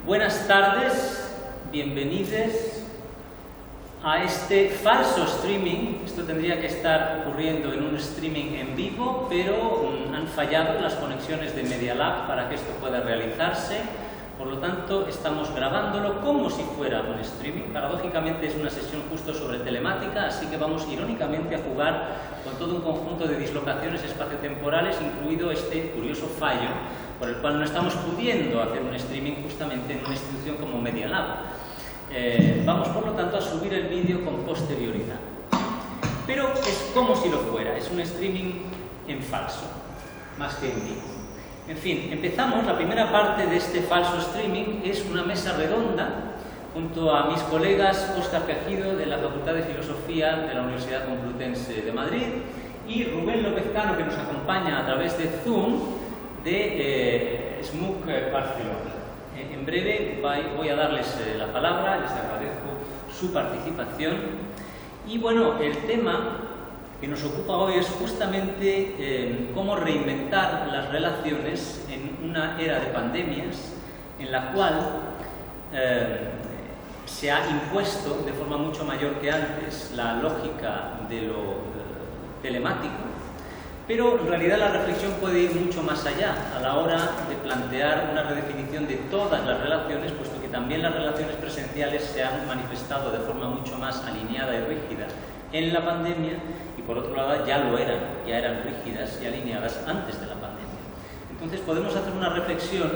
Buenas tardes, bienvenidos a este falso streaming. Esto tendría que estar ocurriendo en un streaming en vivo, pero han fallado las conexiones de Media Lab para que esto pueda realizarse. Por lo tanto, estamos grabándolo como si fuera un streaming. Paradójicamente es una sesión justo sobre telemática, así que vamos irónicamente a jugar con todo un conjunto de dislocaciones espaciotemporales, incluido este curioso fallo por el cual no estamos pudiendo hacer un streaming justamente en una institución como Media Lab. Vamos, por lo tanto, a subir el vídeo con posterioridad. Pero es como si lo fuera, es un streaming en falso, más que en vivo. En fin, empezamos. La primera parte de este falso streaming es una mesa redonda junto a mis colegas Óscar Quejido de la Facultad de Filosofía de la Universidad Complutense de Madrid y Rubén López Cano, que nos acompaña a través de Zoom de SMUC Barcelona. En breve voy a darles la palabra, les agradezco su participación. Y bueno, el tema que nos ocupa hoy es justamente cómo reinventar las relaciones en una era de pandemias en la cual se ha impuesto de forma mucho mayor que antes la lógica de lo telemático, pero en realidad la reflexión puede ir mucho más allá a la hora de plantear una redefinición de todas las relaciones, puesto que también las relaciones presenciales se han manifestado de forma mucho más alineada y rígida en la pandemia, y por otro lado ya eran rígidas y alineadas antes de la pandemia. Entonces podemos hacer una reflexión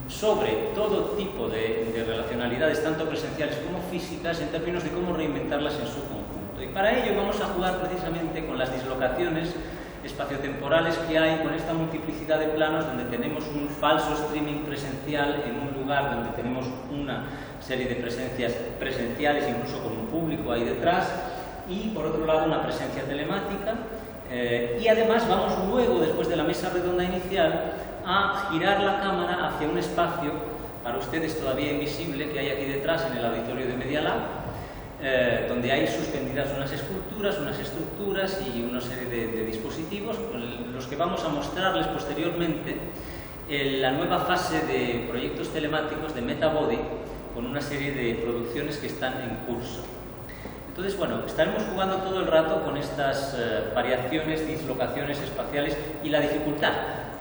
sobre todo tipo de relacionalidades, tanto presenciales como físicas, en términos de cómo reinventarlas en su conjunto. Y para ello vamos a jugar precisamente con las dislocaciones espaciotemporales que hay, con esta multiplicidad de planos donde tenemos un falso streaming presencial en un lugar donde tenemos una serie de presencias presenciales, incluso con un público ahí detrás, y por otro lado una presencia telemática, y además vamos luego, después de la mesa redonda inicial, a girar la cámara hacia un espacio para ustedes todavía invisible que hay aquí detrás en el auditorio de Media Lab, donde hay suspendidas unas esculturas, unas estructuras y una serie de dispositivos, los que vamos a mostrarles posteriormente en la nueva fase de proyectos telemáticos de Metabody, con una serie de producciones que están en curso. Entonces, bueno, estaremos jugando todo el rato con estas variaciones, dislocaciones espaciales y la dificultad.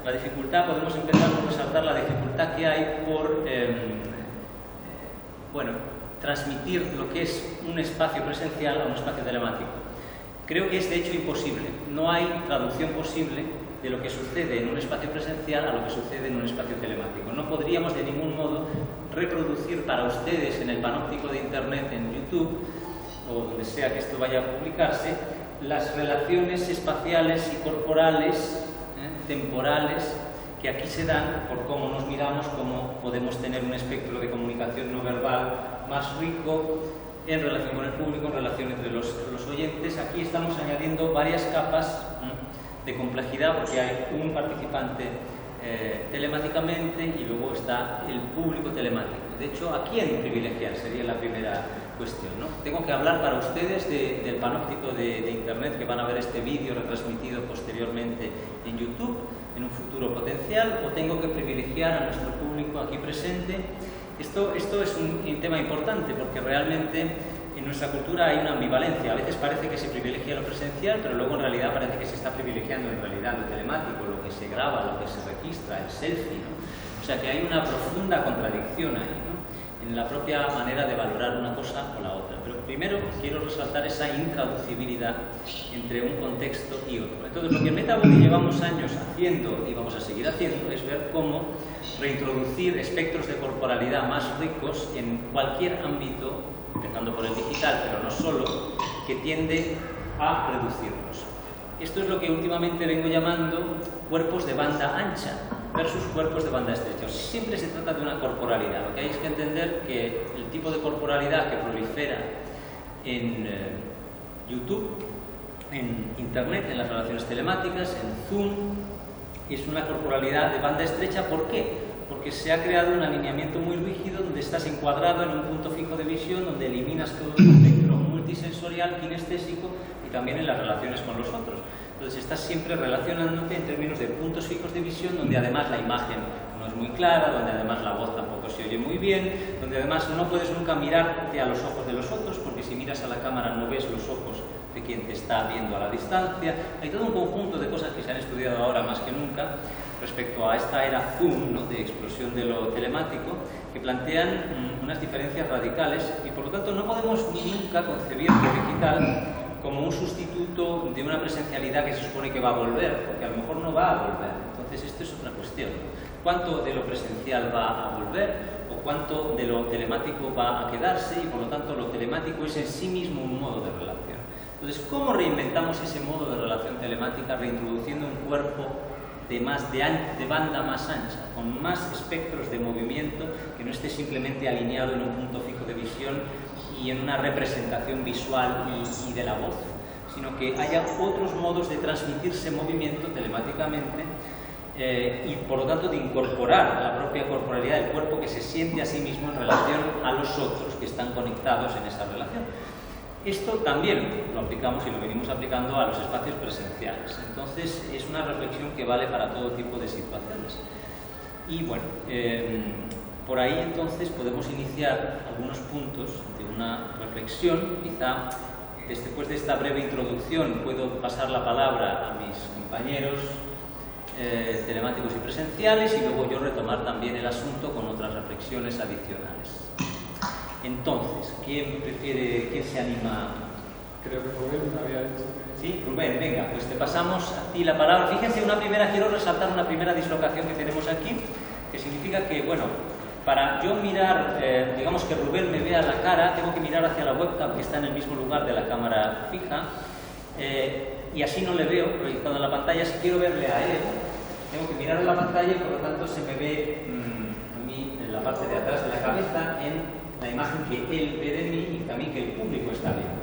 La dificultad, podemos empezar por resaltar la dificultad que hay por, transmitir lo que es un espacio presencial a un espacio telemático. Creo que es de hecho imposible. No hay traducción posible de lo que sucede en un espacio presencial a lo que sucede en un espacio telemático. No podríamos de ningún modo reproducir para ustedes en el panóptico de Internet, en YouTube, o donde sea que esto vaya a publicarse, las relaciones espaciales y corporales, temporales, que aquí se dan por cómo nos miramos, cómo podemos tener un espectro de comunicación no verbal más rico en relación con el público, en relación entre los oyentes. Aquí estamos añadiendo varias capas de complejidad, porque hay un participante telemáticamente y luego está el público telemático. De hecho, ¿a quién privilegiar? Sería la primera cuestión, ¿no? Tengo que hablar para ustedes del panóptico de Internet, que van a ver este vídeo retransmitido posteriormente en YouTube en un futuro potencial, o tengo que privilegiar a nuestro público aquí presente. Esto es un tema importante, porque realmente en nuestra cultura hay una ambivalencia. A veces parece que se privilegia lo presencial, pero luego en realidad parece que se está privilegiando en realidad lo telemático, lo que se graba, lo que se registra, el selfie, ¿no? O sea que hay una profunda contradicción ahí, ¿no?, en la propia manera de valorar una cosa o la otra. Pero primero quiero resaltar esa intraducibilidad entre un contexto y otro. Entonces, lo que en Metabody llevamos años haciendo y vamos a seguir haciendo es ver cómo reintroducir espectros de corporalidad más ricos en cualquier ámbito, empezando por el digital, pero no solo, que tiende a reducirnos. Esto es lo que últimamente vengo llamando cuerpos de banda ancha versus cuerpos de banda estrecha. Siempre se trata de una corporalidad. Lo que hay es que entender que el tipo de corporalidad que prolifera en YouTube, en Internet, en las relaciones telemáticas, en Zoom, es una corporalidad de banda estrecha. ¿Por qué? Porque se ha creado un alineamiento muy rígido donde estás encuadrado en un punto fijo de visión, donde eliminas todo el espectro multisensorial, kinestésico, y también en las relaciones con los otros. Entonces estás siempre relacionándote en términos de puntos fijos de visión, donde además la imagen no es muy clara, donde además la voz tampoco se oye muy bien, donde además no puedes nunca mirarte a los ojos de los otros, porque si miras a la cámara no ves los ojos de quien te está viendo a la distancia. Hay todo un conjunto de cosas que se han estudiado ahora más que nunca respecto a esta era Zoom, ¿no?, de explosión de lo telemático, que plantean unas diferencias radicales y por lo tanto no podemos nunca concebir lo digital como un sustituto de una presencialidad que se supone que va a volver, porque a lo mejor no va a volver. Entonces esto es otra cuestión. ¿Cuánto de lo presencial va a volver o cuánto de lo telemático va a quedarse? Y por lo tanto lo telemático es en sí mismo un modo de relación. Entonces, ¿cómo reinventamos ese modo de relación telemática reintroduciendo un cuerpo de banda más ancha, con más espectros de movimiento, que no esté simplemente alineado en un punto fijo de visión y en una representación visual y de la voz, sino que haya otros modos de transmitirse movimiento telemáticamente y por lo tanto de incorporar la propia corporalidad del cuerpo que se siente a sí mismo en relación a los otros que están conectados en esa relación? Esto también lo aplicamos y lo venimos aplicando a los espacios presenciales. Entonces, es una reflexión que vale para todo tipo de situaciones. Y bueno, por ahí entonces podemos iniciar algunos puntos de una reflexión. Quizá después de esta breve introducción puedo pasar la palabra a mis compañeros telemáticos y presenciales y luego yo retomar también el asunto con otras reflexiones adicionales. Entonces, ¿quién se anima? Creo que Rubén me había dicho. Sí, Rubén, venga, pues te pasamos a ti la palabra. Fíjense, quiero resaltar una primera dislocación que tenemos aquí, que significa que, bueno, para yo mirar, digamos que Rubén me vea la cara, tengo que mirar hacia la webcam que está en el mismo lugar de la cámara fija, y así no le veo proyectando la pantalla. Si quiero verle a él, tengo que mirar a la pantalla y por lo tanto se me ve a mí en la parte de atrás de la cabeza en la imagen que él ve de mí y también que el público está viendo.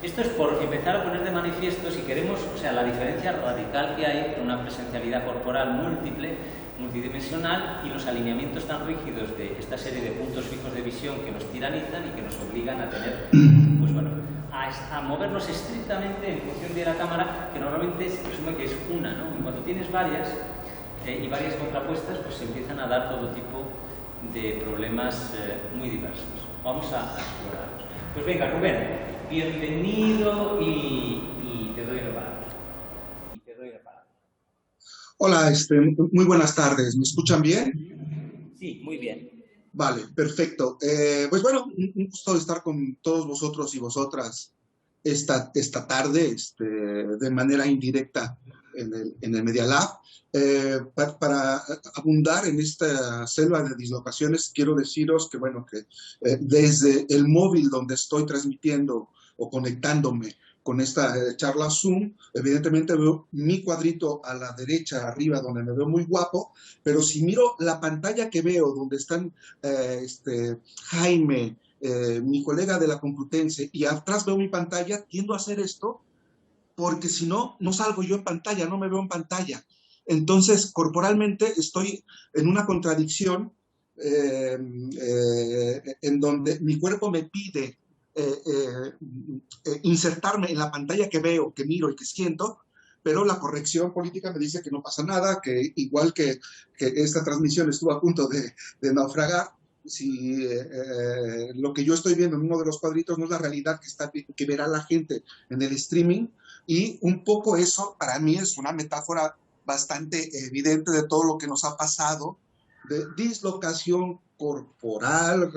Esto es por empezar a poner de manifiesto, si queremos, o sea, la diferencia radical que hay entre una presencialidad corporal múltiple, multidimensional y los alineamientos tan rígidos de esta serie de puntos fijos de visión que nos tiranizan y que nos obligan a tener, pues bueno, a movernos estrictamente en función de la cámara, que normalmente se presume que es una, ¿no? Y cuando tienes varias y varias contrapuestas, pues se empiezan a dar todo tipo de problemas muy diversos. Vamos a explorarlos. Pues venga, Rubén, bienvenido y te doy la palabra. Hola, muy buenas tardes. ¿Me escuchan bien? Sí, muy bien. Vale, perfecto. Pues bueno, un gusto estar con todos vosotros y vosotras esta tarde, de manera indirecta en el Media Lab. Para abundar en esta selva de dislocaciones, quiero deciros que, bueno, que desde el móvil donde estoy transmitiendo o conectándome con esta charla Zoom, evidentemente veo mi cuadrito a la derecha, arriba, donde me veo muy guapo, pero si miro la pantalla que veo, donde están Jaime, mi colega de la Complutense, y atrás veo mi pantalla, tiendo a hacer esto, porque si no, no salgo yo en pantalla, no me veo en pantalla. Entonces, corporalmente estoy en una contradicción en donde mi cuerpo me pide insertarme en la pantalla que veo, que miro y que siento, pero la corrección política me dice que no pasa nada, que igual que esta transmisión estuvo a punto de naufragar, si lo que yo estoy viendo en uno de los cuadritos no es la realidad que verá la gente en el streaming, y un poco eso para mí es una metáfora bastante evidente de todo lo que nos ha pasado, de dislocación corporal,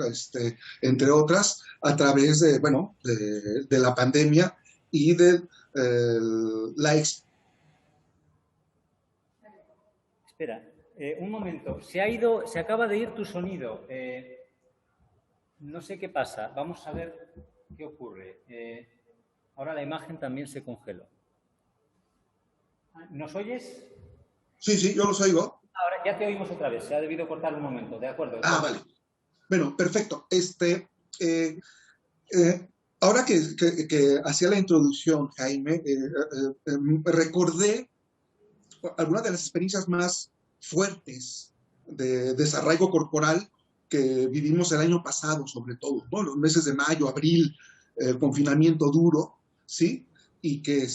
entre otras, a través de, bueno, de la pandemia y de la Espera, un momento. Se acaba de ir tu sonido. No sé qué pasa. Vamos a ver qué ocurre. Ahora la imagen también se congeló. ¿Nos oyes? Sí, yo los oigo. Ahora ya te oímos otra vez. Se ha debido cortar un momento. De acuerdo. Vale. Bueno, perfecto. Ahora que hacía la introducción, Jaime, recordé algunas de las experiencias más fuertes de desarraigo corporal que vivimos el año pasado, sobre todo, ¿no? Los meses de mayo, abril, el confinamiento duro, ¿sí? y que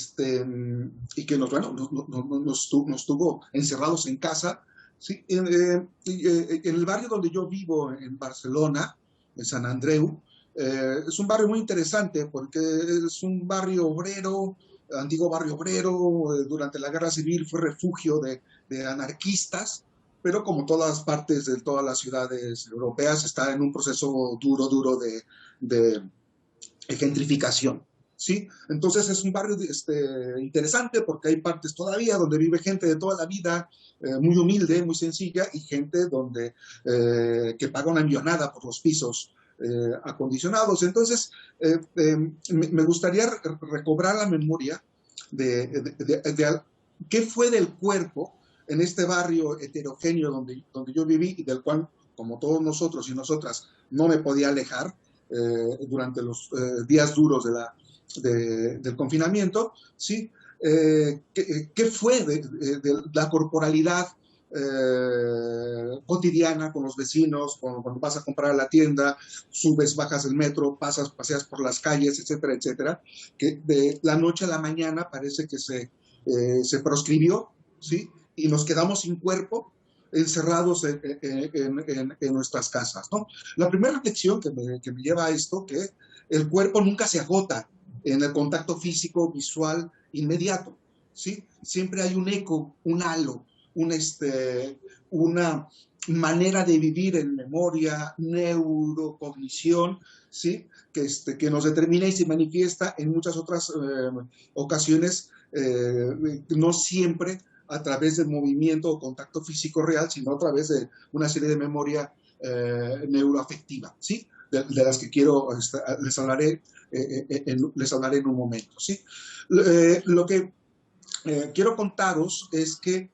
nos, bueno, nos tuvo encerrados en casa. ¿Sí? En el barrio donde yo vivo, en Barcelona, en Sant Andreu, es un barrio muy interesante porque es un barrio obrero, antiguo barrio obrero. Durante la Guerra Civil fue refugio de anarquistas, pero como todas partes de todas las ciudades europeas, está en un proceso duro de gentrificación. ¿Sí? Entonces es un barrio interesante porque hay partes todavía donde vive gente de toda la vida, muy humilde, muy sencilla, y gente que paga una millonada por los pisos acondicionados. Entonces, me gustaría recobrar la memoria de qué fue del cuerpo en este barrio heterogéneo donde yo viví y del cual, como todos nosotros y nosotras, no me podía alejar durante los días duros del confinamiento. ¿Sí? ¿Qué fue de la corporalidad cotidiana con los vecinos, cuando vas a comprar a la tienda, subes, bajas el metro, paseas por las calles, etcétera, etcétera, que de la noche a la mañana parece que se proscribió, ¿sí? Y nos quedamos sin cuerpo, encerrados en nuestras casas, ¿no? La primera reflexión que me lleva a esto, que el cuerpo nunca se agota en el contacto físico, visual, inmediato, ¿sí? Siempre hay un eco, un halo, una manera de vivir en memoria, neurocognición, ¿sí? Que nos determina y se manifiesta en muchas otras ocasiones, no siempre a través del movimiento o contacto físico real, sino a través de una serie de memoria neuroafectiva, ¿sí? De las que les hablaré en un momento, ¿sí? Lo que quiero contaros es que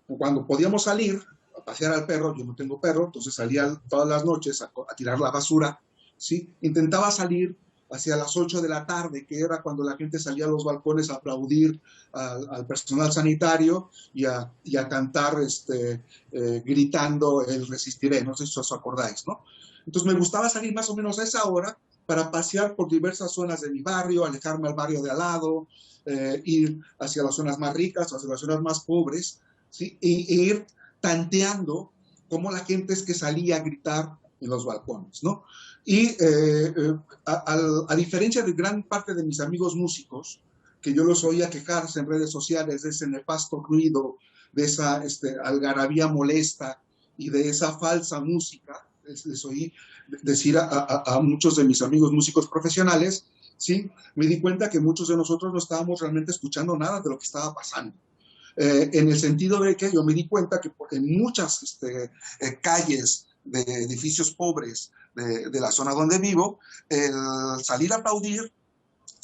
cuando podíamos salir a pasear al perro, yo no tengo perro, entonces salía todas las noches a tirar la basura, ¿sí? Intentaba salir hacia las 8 de la tarde, que era cuando la gente salía a los balcones a aplaudir al personal sanitario y a cantar gritando el resistiré, no sé si os acordáis, ¿no? Entonces me gustaba salir más o menos a esa hora para pasear por diversas zonas de mi barrio, alejarme al barrio de al lado, ir hacia las zonas más ricas, hacia las zonas más pobres, ¿sí? E ir tanteando cómo la gente es que salía a gritar en los balcones, ¿no? Y a diferencia de gran parte de mis amigos músicos, que yo los oía quejarse en redes sociales de ese nefasto ruido, de esa algarabía molesta y de esa falsa música, les oí decir a muchos de mis amigos músicos profesionales, ¿sí? Me di cuenta que muchos de nosotros no estábamos realmente escuchando nada de lo que estaba pasando. En el sentido de que yo me di cuenta que en muchas calles de edificios pobres de la zona donde vivo, el salir a aplaudir,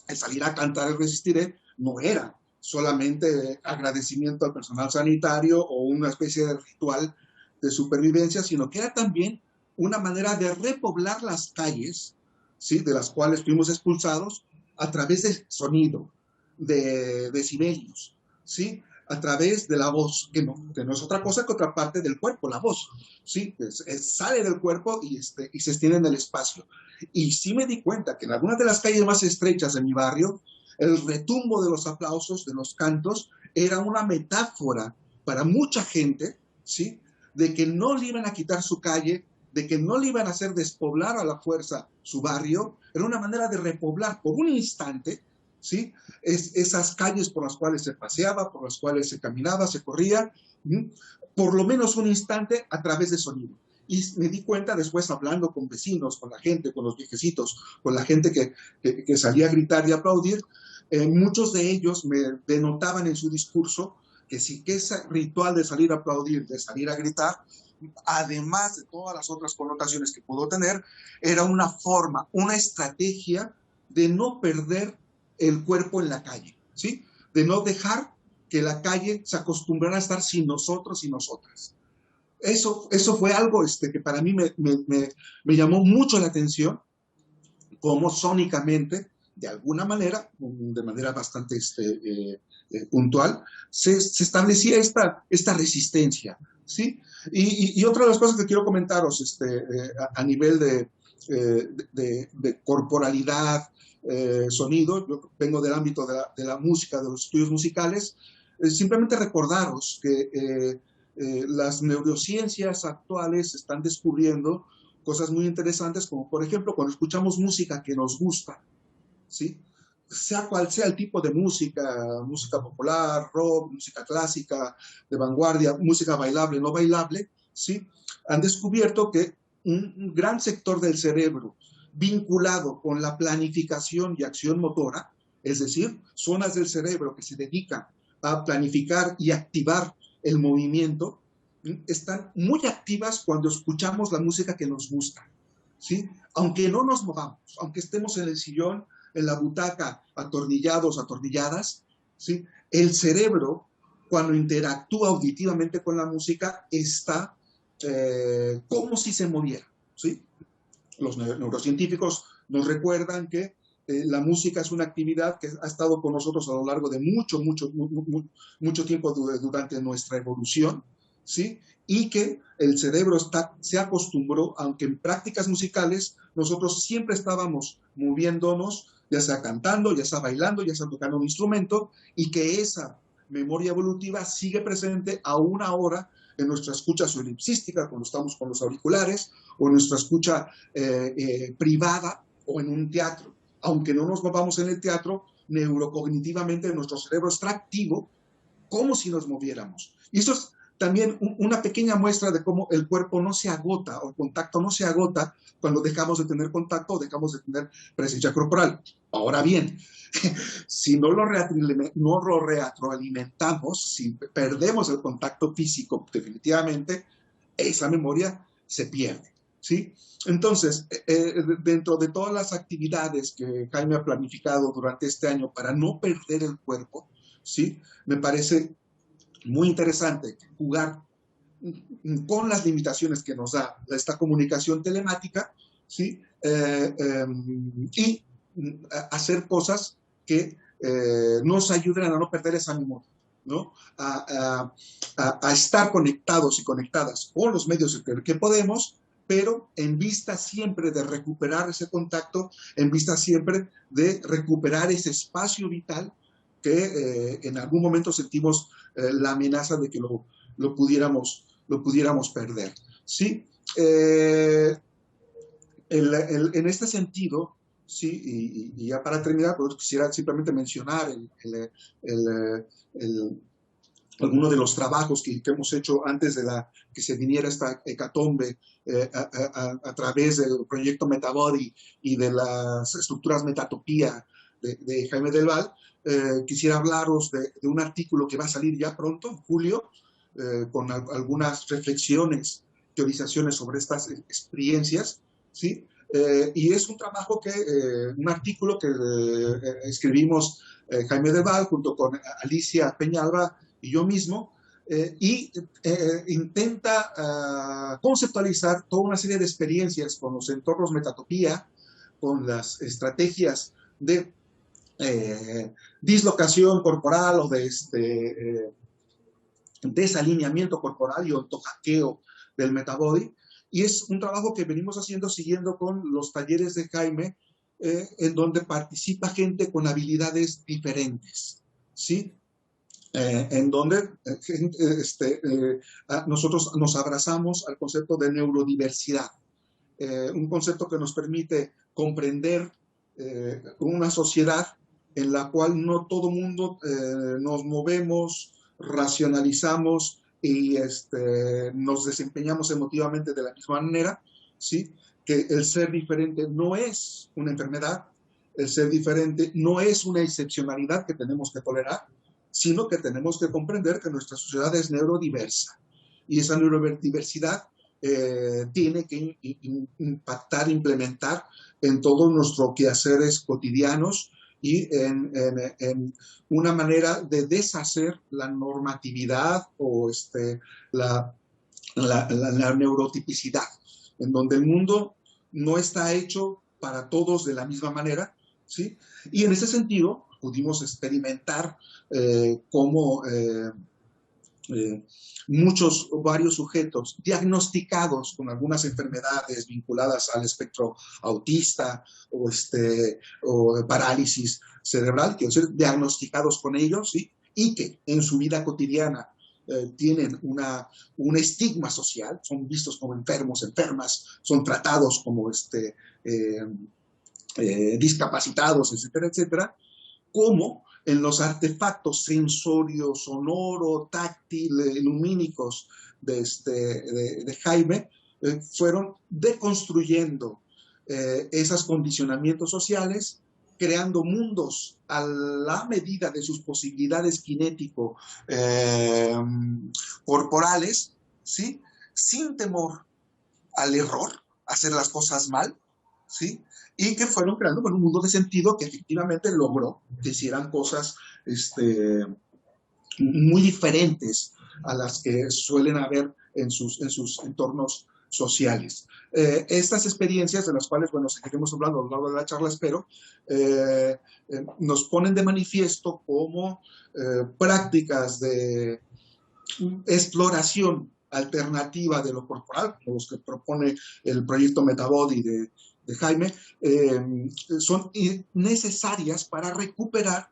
el salir a cantar el resistiré, no era solamente agradecimiento al personal sanitario o una especie de ritual de supervivencia, sino que era también una manera de repoblar las calles, ¿sí? De las cuales fuimos expulsados a través del sonido, de decibelios, ¿sí? A través de la voz, que no es otra cosa que otra parte del cuerpo, la voz, ¿sí? Sale del cuerpo y se extiende en el espacio. Y sí me di cuenta que en algunas de las calles más estrechas de mi barrio, el retumbo de los aplausos, de los cantos, era una metáfora para mucha gente, ¿sí? De que no le iban a quitar su calle, de que no le iban a hacer despoblar a la fuerza su barrio. Era una manera de repoblar por un instante, ¿sí? Esas calles por las cuales se paseaba, por las cuales se caminaba, se corría, por lo menos un instante a través de sonido. Y me di cuenta después, hablando con vecinos, con la gente, con los viejecitos, con la gente que salía a gritar y a aplaudir, muchos de ellos me denotaban en su discurso que sí, que ese ritual de salir a aplaudir, de salir a gritar, además de todas las otras connotaciones que pudo tener, era una forma, una estrategia de no perder el cuerpo en la calle, ¿sí? De no dejar que la calle se acostumbrara a estar sin nosotros y nosotras. Eso fue algo que para mí me llamó mucho la atención, cómo sónicamente, de alguna manera, de manera bastante puntual, se establecía esta resistencia, ¿sí? Y otra de las cosas que quiero comentaros a nivel de corporalidad sonido, yo vengo del ámbito de la música, de los estudios musicales, simplemente recordaros que las neurociencias actuales están descubriendo cosas muy interesantes, como por ejemplo cuando escuchamos música que nos gusta, ¿sí? Sea cual sea el tipo de música, música popular, rock, música clásica, de vanguardia, música bailable, no bailable, ¿sí? Han descubierto que un gran sector del cerebro vinculado con la planificación y acción motora, es decir, zonas del cerebro que se dedican a planificar y activar el movimiento, están muy activas cuando escuchamos la música que nos gusta, ¿sí? Aunque no nos movamos, aunque estemos en el sillón, en la butaca, atornillados, atornilladas, ¿sí? El cerebro, cuando interactúa auditivamente con la música, está como si se moviera, ¿sí? Los neurocientíficos nos recuerdan que la música es una actividad que ha estado con nosotros a lo largo de mucho tiempo durante nuestra evolución, ¿sí? Y que el cerebro se acostumbró, aunque en prácticas musicales nosotros siempre estábamos moviéndonos, ya sea cantando, ya sea bailando, ya sea tocando un instrumento, y que esa memoria evolutiva sigue presente aún ahora en nuestra escucha solipsística, cuando estamos con los auriculares, o en nuestra escucha privada, o en un teatro. Aunque no nos movamos en el teatro, neurocognitivamente nuestro cerebro está activo como si nos moviéramos. Y eso es también una pequeña muestra de cómo el cuerpo no se agota, o el contacto no se agota cuando dejamos de tener contacto o dejamos de tener presencia corporal. Ahora bien, si no lo retroalimentamos, si perdemos el contacto físico, definitivamente esa memoria se pierde, ¿sí? Entonces, dentro de todas las actividades que Jaime ha planificado durante este año para no perder el cuerpo, ¿sí? Me parece muy interesante jugar con las limitaciones que nos da esta comunicación telemática, ¿sí? Y hacer cosas que nos ayuden a no perder esa memoria, ¿no? A estar conectados y conectadas con los medios que podemos, pero en vista siempre de recuperar ese contacto, en vista siempre de recuperar ese espacio vital que en algún momento sentimos la amenaza de que lo pudiéramos perder, ¿sí? En este sentido, sí, y ya para terminar, pues quisiera simplemente mencionar algunos de los trabajos que hemos hecho antes de que se viniera esta hecatombe a través del proyecto Metabody y de las estructuras Metatopía de Jaime Del Val. Quisiera hablaros de un artículo que va a salir ya pronto, en julio, con algunas reflexiones, teorizaciones sobre estas experiencias, ¿sí? Y es un trabajo un artículo que escribimos Jaime Del Val junto con Alicia Peñalba y yo mismo, y intenta conceptualizar toda una serie de experiencias con los entornos Metatopía, con las estrategias de dislocación corporal o de desalineamiento corporal y autohackeo del Metabody. Y es un trabajo que venimos haciendo siguiendo con los talleres de Jaime, en donde participa gente con habilidades diferentes, ¿sí? En donde nosotros nos abrazamos al concepto de neurodiversidad, un concepto que nos permite comprender una sociedad en la cual no todo mundo nos movemos, racionalizamos y nos desempeñamos emotivamente de la misma manera, ¿sí? Que el ser diferente no es una enfermedad, el ser diferente no es una excepcionalidad que tenemos que tolerar, sino que tenemos que comprender que nuestra sociedad es neurodiversa y esa neurodiversidad tiene que impactar, implementar en todos nuestros quehaceres cotidianos y en una manera de deshacer la normatividad o la neurotipicidad, en donde el mundo no está hecho para todos de la misma manera, ¿sí? Y en ese sentido pudimos experimentar cómo varios sujetos diagnosticados con algunas enfermedades vinculadas al espectro autista o de parálisis cerebral, quiero decir, diagnosticados con ellos, ¿sí? Y que en su vida cotidiana tienen un estigma social, son vistos como enfermos, enfermas, son tratados como discapacitados, etcétera, etcétera, como en los artefactos sensorios, sonoro, táctil, lumínicos de Jaime, fueron deconstruyendo esos condicionamientos sociales, creando mundos a la medida de sus posibilidades kinético-corporales, ¿sí? Sin temor al error, a hacer las cosas mal, ¿sí? Y que fueron creando un mundo de sentido que efectivamente logró que hicieran cosas muy diferentes a las que suelen haber en sus entornos sociales. Estas experiencias, de las cuales, bueno, seguiremos hablando a lo largo de la charla, espero, nos ponen de manifiesto como prácticas de exploración alternativa de lo corporal, como los que propone el proyecto Metabody de Jaime, son necesarias para recuperar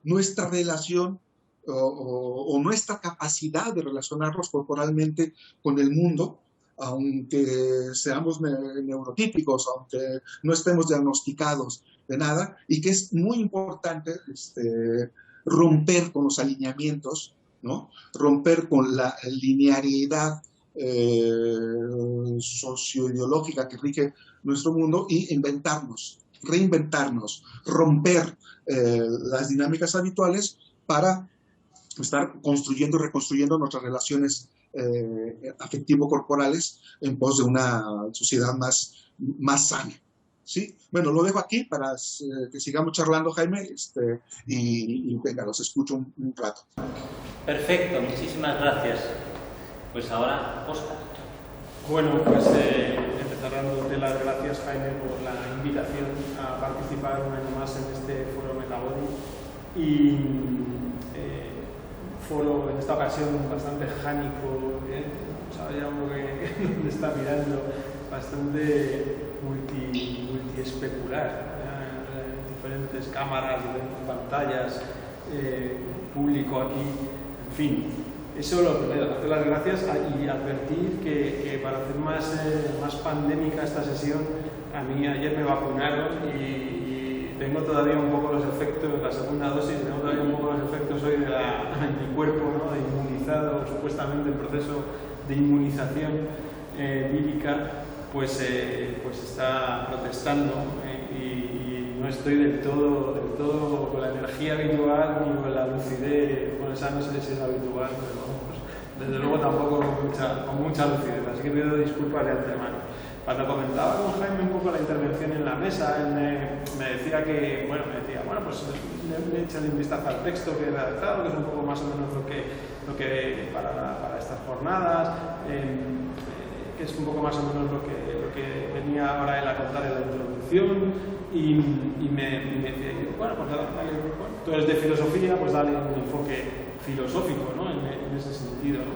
nuestra relación o nuestra capacidad de relacionarnos corporalmente con el mundo, aunque seamos neurotípicos, aunque no estemos diagnosticados de nada, y que es muy importante romper con los alineamientos, ¿no? Romper con la linealidad socioideológica que rige nuestro mundo y inventarnos, reinventarnos, romper las dinámicas habituales para estar construyendo y reconstruyendo nuestras relaciones afectivo-corporales en pos de una sociedad más sana. ¿Sí? Bueno, lo dejo aquí para que sigamos charlando, Jaime, y venga, los escucho un rato. Perfecto, muchísimas gracias. Pues ahora, Óscar. Bueno, pues empezar dándote las gracias, Jaime, por la invitación a participar un año más en este foro Metabody. Y foro en esta ocasión bastante jánico, sabía uno que está mirando, bastante multiespecular, diferentes cámaras, diferentes pantallas, público aquí, en fin. Eso lo primero, darte las gracias y advertir que para hacer más pandémica esta sesión, a mí ayer me vacunaron y tengo todavía un poco los efectos, la segunda dosis, tengo todavía un poco los efectos hoy de mi cuerpo, ¿no? De inmunizado, supuestamente el proceso de inmunización vírica, pues está protestando y no estoy del todo con la energía habitual ni con la lucidez, con esa no sé si es habitual, pero vamos, desde luego tampoco con mucha lucidez, así que pido disculpas de antemano. Cuando comentaba con Jaime un poco la intervención en la mesa, él me decía que, bueno, pues le eché un vistazo al texto que he redactado, que es un poco más o menos lo que para estas jornadas, que es un poco más o menos lo que venía ahora él a contar en la introducción, y me decía, bueno, pues tú eres de filosofía, pues dale un enfoque filosófico, ¿no? En ese sentido, ¿no?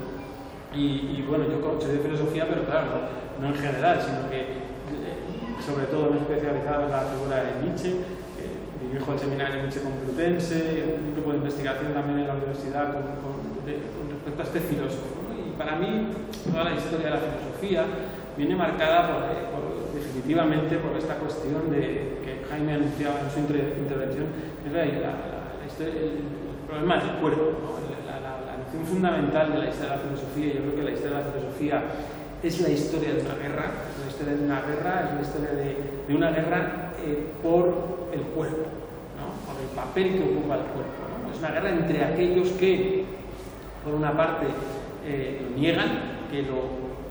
Y bueno, yo soy de filosofía, pero claro, no en general, sino que sobre todo me he especializado en la figura de Nietzsche, dirijo el seminario Nietzsche Complutense, un grupo de investigación también en la universidad con respecto a este filósofo, ¿no? Y para mí toda la historia de la filosofía viene marcada definitivamente por esta cuestión que Jaime anunciaba en su intervención, es el problema del cuerpo, ¿no? La noción fundamental de la historia de la filosofía. Yo creo que la historia de la filosofía es la historia de una guerra, es la historia de una guerra, es la historia de una guerra por el cuerpo, ¿no? Por el papel que ocupa el cuerpo, ¿no? Es una guerra entre aquellos que, por una parte, lo niegan, que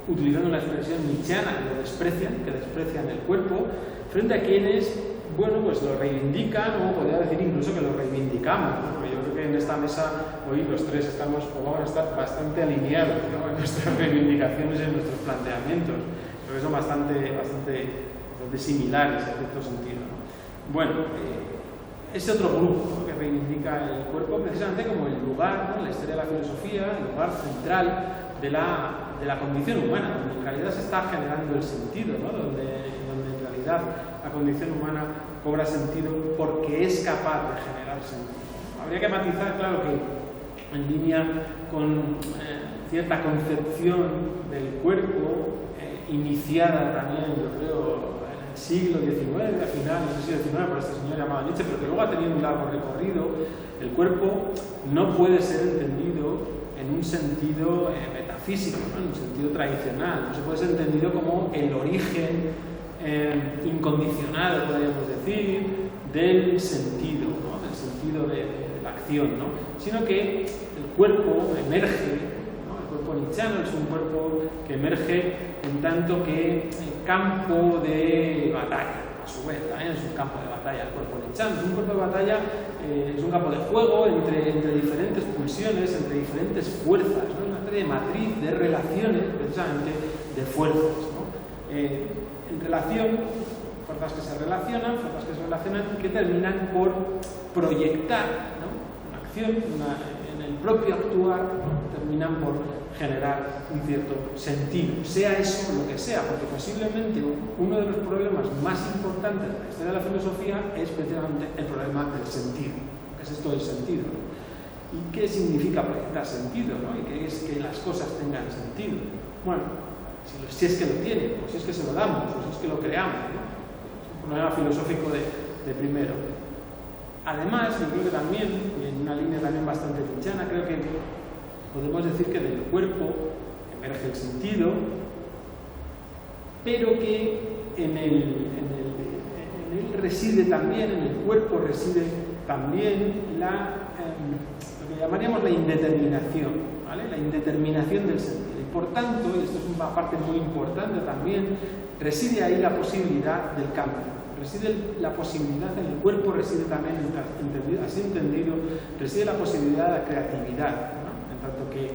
utilizando una expresión nietzscheana, lo desprecian, que desprecian el cuerpo, frente a quienes, bueno, pues lo reivindican, o podría decir incluso que lo reivindicamos, ¿no? Porque yo creo que en esta mesa hoy los tres estamos, o vamos a estar bastante alineados, ¿no? En nuestras reivindicaciones y en nuestros planteamientos. Creo que son bastante similares en cierto sentido, ¿no? Bueno, ese otro grupo, ¿no? Que reivindica el cuerpo precisamente como el lugar, ¿no?, en la historia de la filosofía, el lugar central de la condición humana, donde en realidad se está generando el sentido, ¿no?, donde en realidad la condición humana cobra sentido porque es capaz de generar sentido. Habría que matizar, claro, que en línea con cierta concepción del cuerpo, iniciada también, yo creo, en el siglo XIX, a finales del siglo XIX, por este señor llamado Nietzsche, pero que luego ha tenido un largo recorrido. El cuerpo no puede ser entendido en un sentido metafísico, ¿no?, en un sentido tradicional. No se puede ser entendido como el origen incondicional, podríamos decir, del sentido, ¿no?, del sentido de la acción, ¿no?, sino que el cuerpo emerge. El cuerpo nietzscheano es un cuerpo que emerge en tanto que campo de batalla. A su vez, también es un campo de batalla el cuerpo nietzscheano. Es un cuerpo de batalla, es un campo de juego entre diferentes pulsiones, entre diferentes fuerzas, ¿no? Una especie de matriz de relaciones, precisamente, de fuerzas, ¿no? En relación, fuerzas que se relacionan y que terminan por proyectar, ¿no?, una acción, en el propio actuar, ¿no?, terminan por generar un cierto sentido, sea eso lo que sea, porque posiblemente uno de los problemas más importantes de la historia de la filosofía es precisamente el problema del sentido. ¿Qué es esto del sentido, ¿no? ¿Y qué significa proyectar sentido, ¿no? ¿Y qué es que las cosas tengan sentido? Bueno, si es que lo tienen, o si es que se lo damos, o si es que lo creamos, ¿no? Es un problema filosófico de primero. Además, yo creo que también, en una línea también bastante nietzscheana, creo que podemos decir que del cuerpo emerge el sentido, pero que en él reside también, en el cuerpo reside también lo que llamaríamos la indeterminación, ¿vale? La indeterminación del sentido. Y por tanto, y esto es una parte muy importante también, reside ahí la posibilidad del cambio. Reside la posibilidad en el cuerpo, reside también, así entendido, reside la posibilidad de la creatividad, ¿no? En tanto que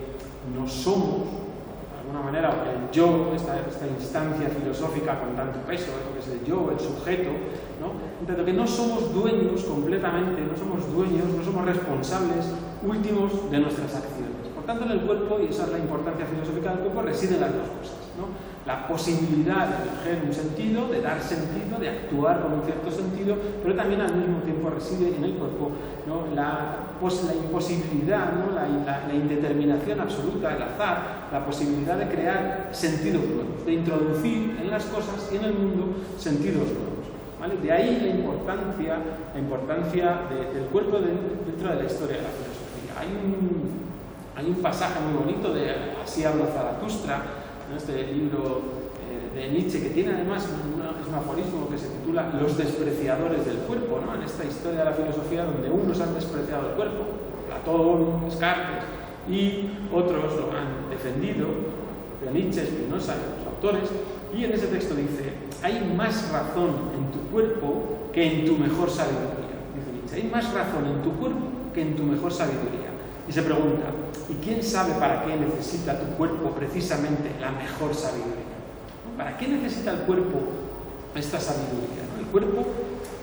no somos, de alguna manera, el yo, esta instancia filosófica con tanto peso, lo que es el yo, el sujeto, ¿no? En tanto que no somos dueños completamente, no somos dueños, no somos responsables últimos de nuestras acciones. Por tanto, en el cuerpo, y esa es la importancia filosófica del cuerpo, residen las dos cosas, ¿no? La posibilidad de emerger un sentido, de dar sentido, de actuar con un cierto sentido, pero también al mismo tiempo reside en el cuerpo, ¿no?, la imposibilidad, ¿no?, la indeterminación absoluta, el azar, la posibilidad de crear sentidos nuevos, de introducir en las cosas y en el mundo sentidos nuevos, ¿vale? De ahí la importancia del cuerpo dentro de la historia de la filosofía. Hay un pasaje muy bonito de Así habla Zaratustra, en este libro de Nietzsche, que tiene además un aforismo que se titula Los despreciadores del cuerpo, ¿no?, en esta historia de la filosofía donde unos han despreciado el cuerpo, Platón, Descartes, y otros lo han defendido, de Nietzsche, Spinoza y otros autores, y en ese texto dice: hay más razón en tu cuerpo que en tu mejor sabiduría. Dice Nietzsche, hay más razón en tu cuerpo que en tu mejor sabiduría. Y se pregunta, ¿y quién sabe para qué necesita tu cuerpo precisamente la mejor sabiduría? ¿Para qué necesita el cuerpo esta sabiduría, ¿no? El cuerpo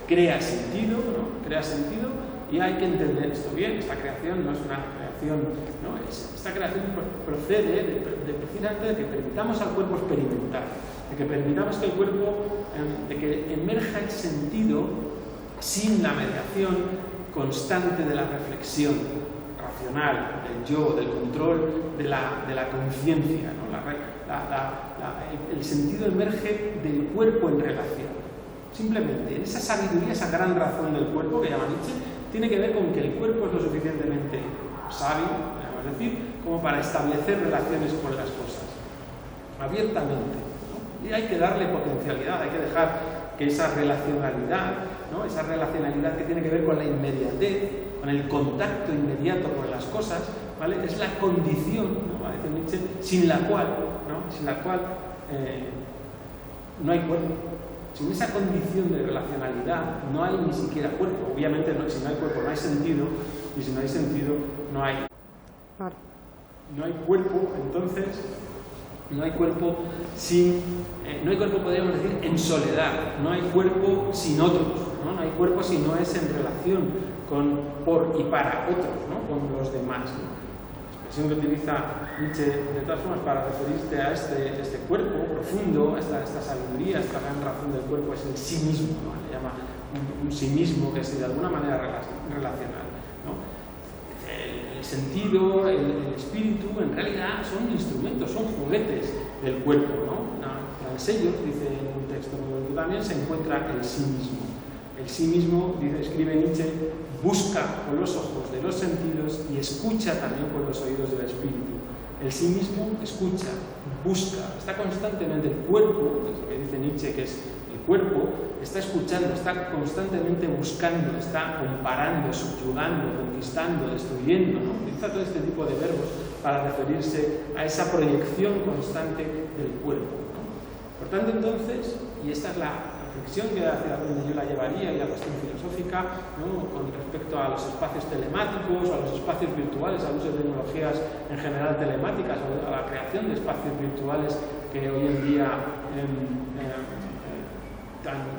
crea sentido, ¿no?, crea sentido, y hay que entender esto bien. Esta creación no es una creación, ¿no? Esta creación procede precisamente de que permitamos al cuerpo experimentar, de que permitamos que el cuerpo, de que emerja el sentido sin la mediación constante de la reflexión racional, del yo, del control de la conciencia, ¿no? El sentido emerge del cuerpo en relación. Simplemente, en esa sabiduría, esa gran razón del cuerpo que llama Nietzsche, tiene que ver con que el cuerpo es lo suficientemente sabio, es decir, como para establecer relaciones con las cosas, abiertamente, ¿no? Y hay que darle potencialidad, hay que dejar que esa relacionalidad, ¿no?, esa relacionalidad que tiene que ver con la inmediatez, con el contacto inmediato con las cosas, ¿vale?, es la condición, ¿no?, va a decir Nietzsche, sin la cual no hay cuerpo. Sin esa condición de relacionalidad no hay ni siquiera cuerpo. Obviamente, si no hay cuerpo no hay sentido, y si no hay sentido no hay cuerpo. Entonces, no hay cuerpo no hay cuerpo, podríamos decir, en soledad. No hay cuerpo sin otros, ¿no? No hay cuerpo si no es en relación por y para otros, ¿no? Con los demás, ¿no? La expresión que utiliza Nietzsche de todas formas para referirse a este cuerpo profundo, a esta sabiduría, esta gran razón del cuerpo es el sí mismo, ¿no? Le llama un sí mismo que es de alguna manera relacional, ¿no? El sentido, el espíritu, en realidad son instrumentos, son juguetes del cuerpo, ¿no? En sellos, dice en un texto muy bonito también, se encuentra el sí mismo. El sí mismo, escribe Nietzsche, busca con los ojos de los sentidos y escucha también con los oídos del espíritu. El sí mismo escucha, busca, está constantemente el cuerpo, es lo que dice Nietzsche que es el cuerpo, está escuchando, está constantemente buscando, está comparando, subyugando, conquistando, destruyendo, ¿no? Utiliza todo este tipo de verbos para referirse a esa proyección constante del cuerpo, ¿no? Por tanto, entonces, y esta es la reflexión que hacia donde yo la llevaría y la cuestión filosófica, ¿no? Con respecto a los espacios telemáticos o a los espacios virtuales, al uso de tecnologías en general telemáticas o a la creación de espacios virtuales que hoy en día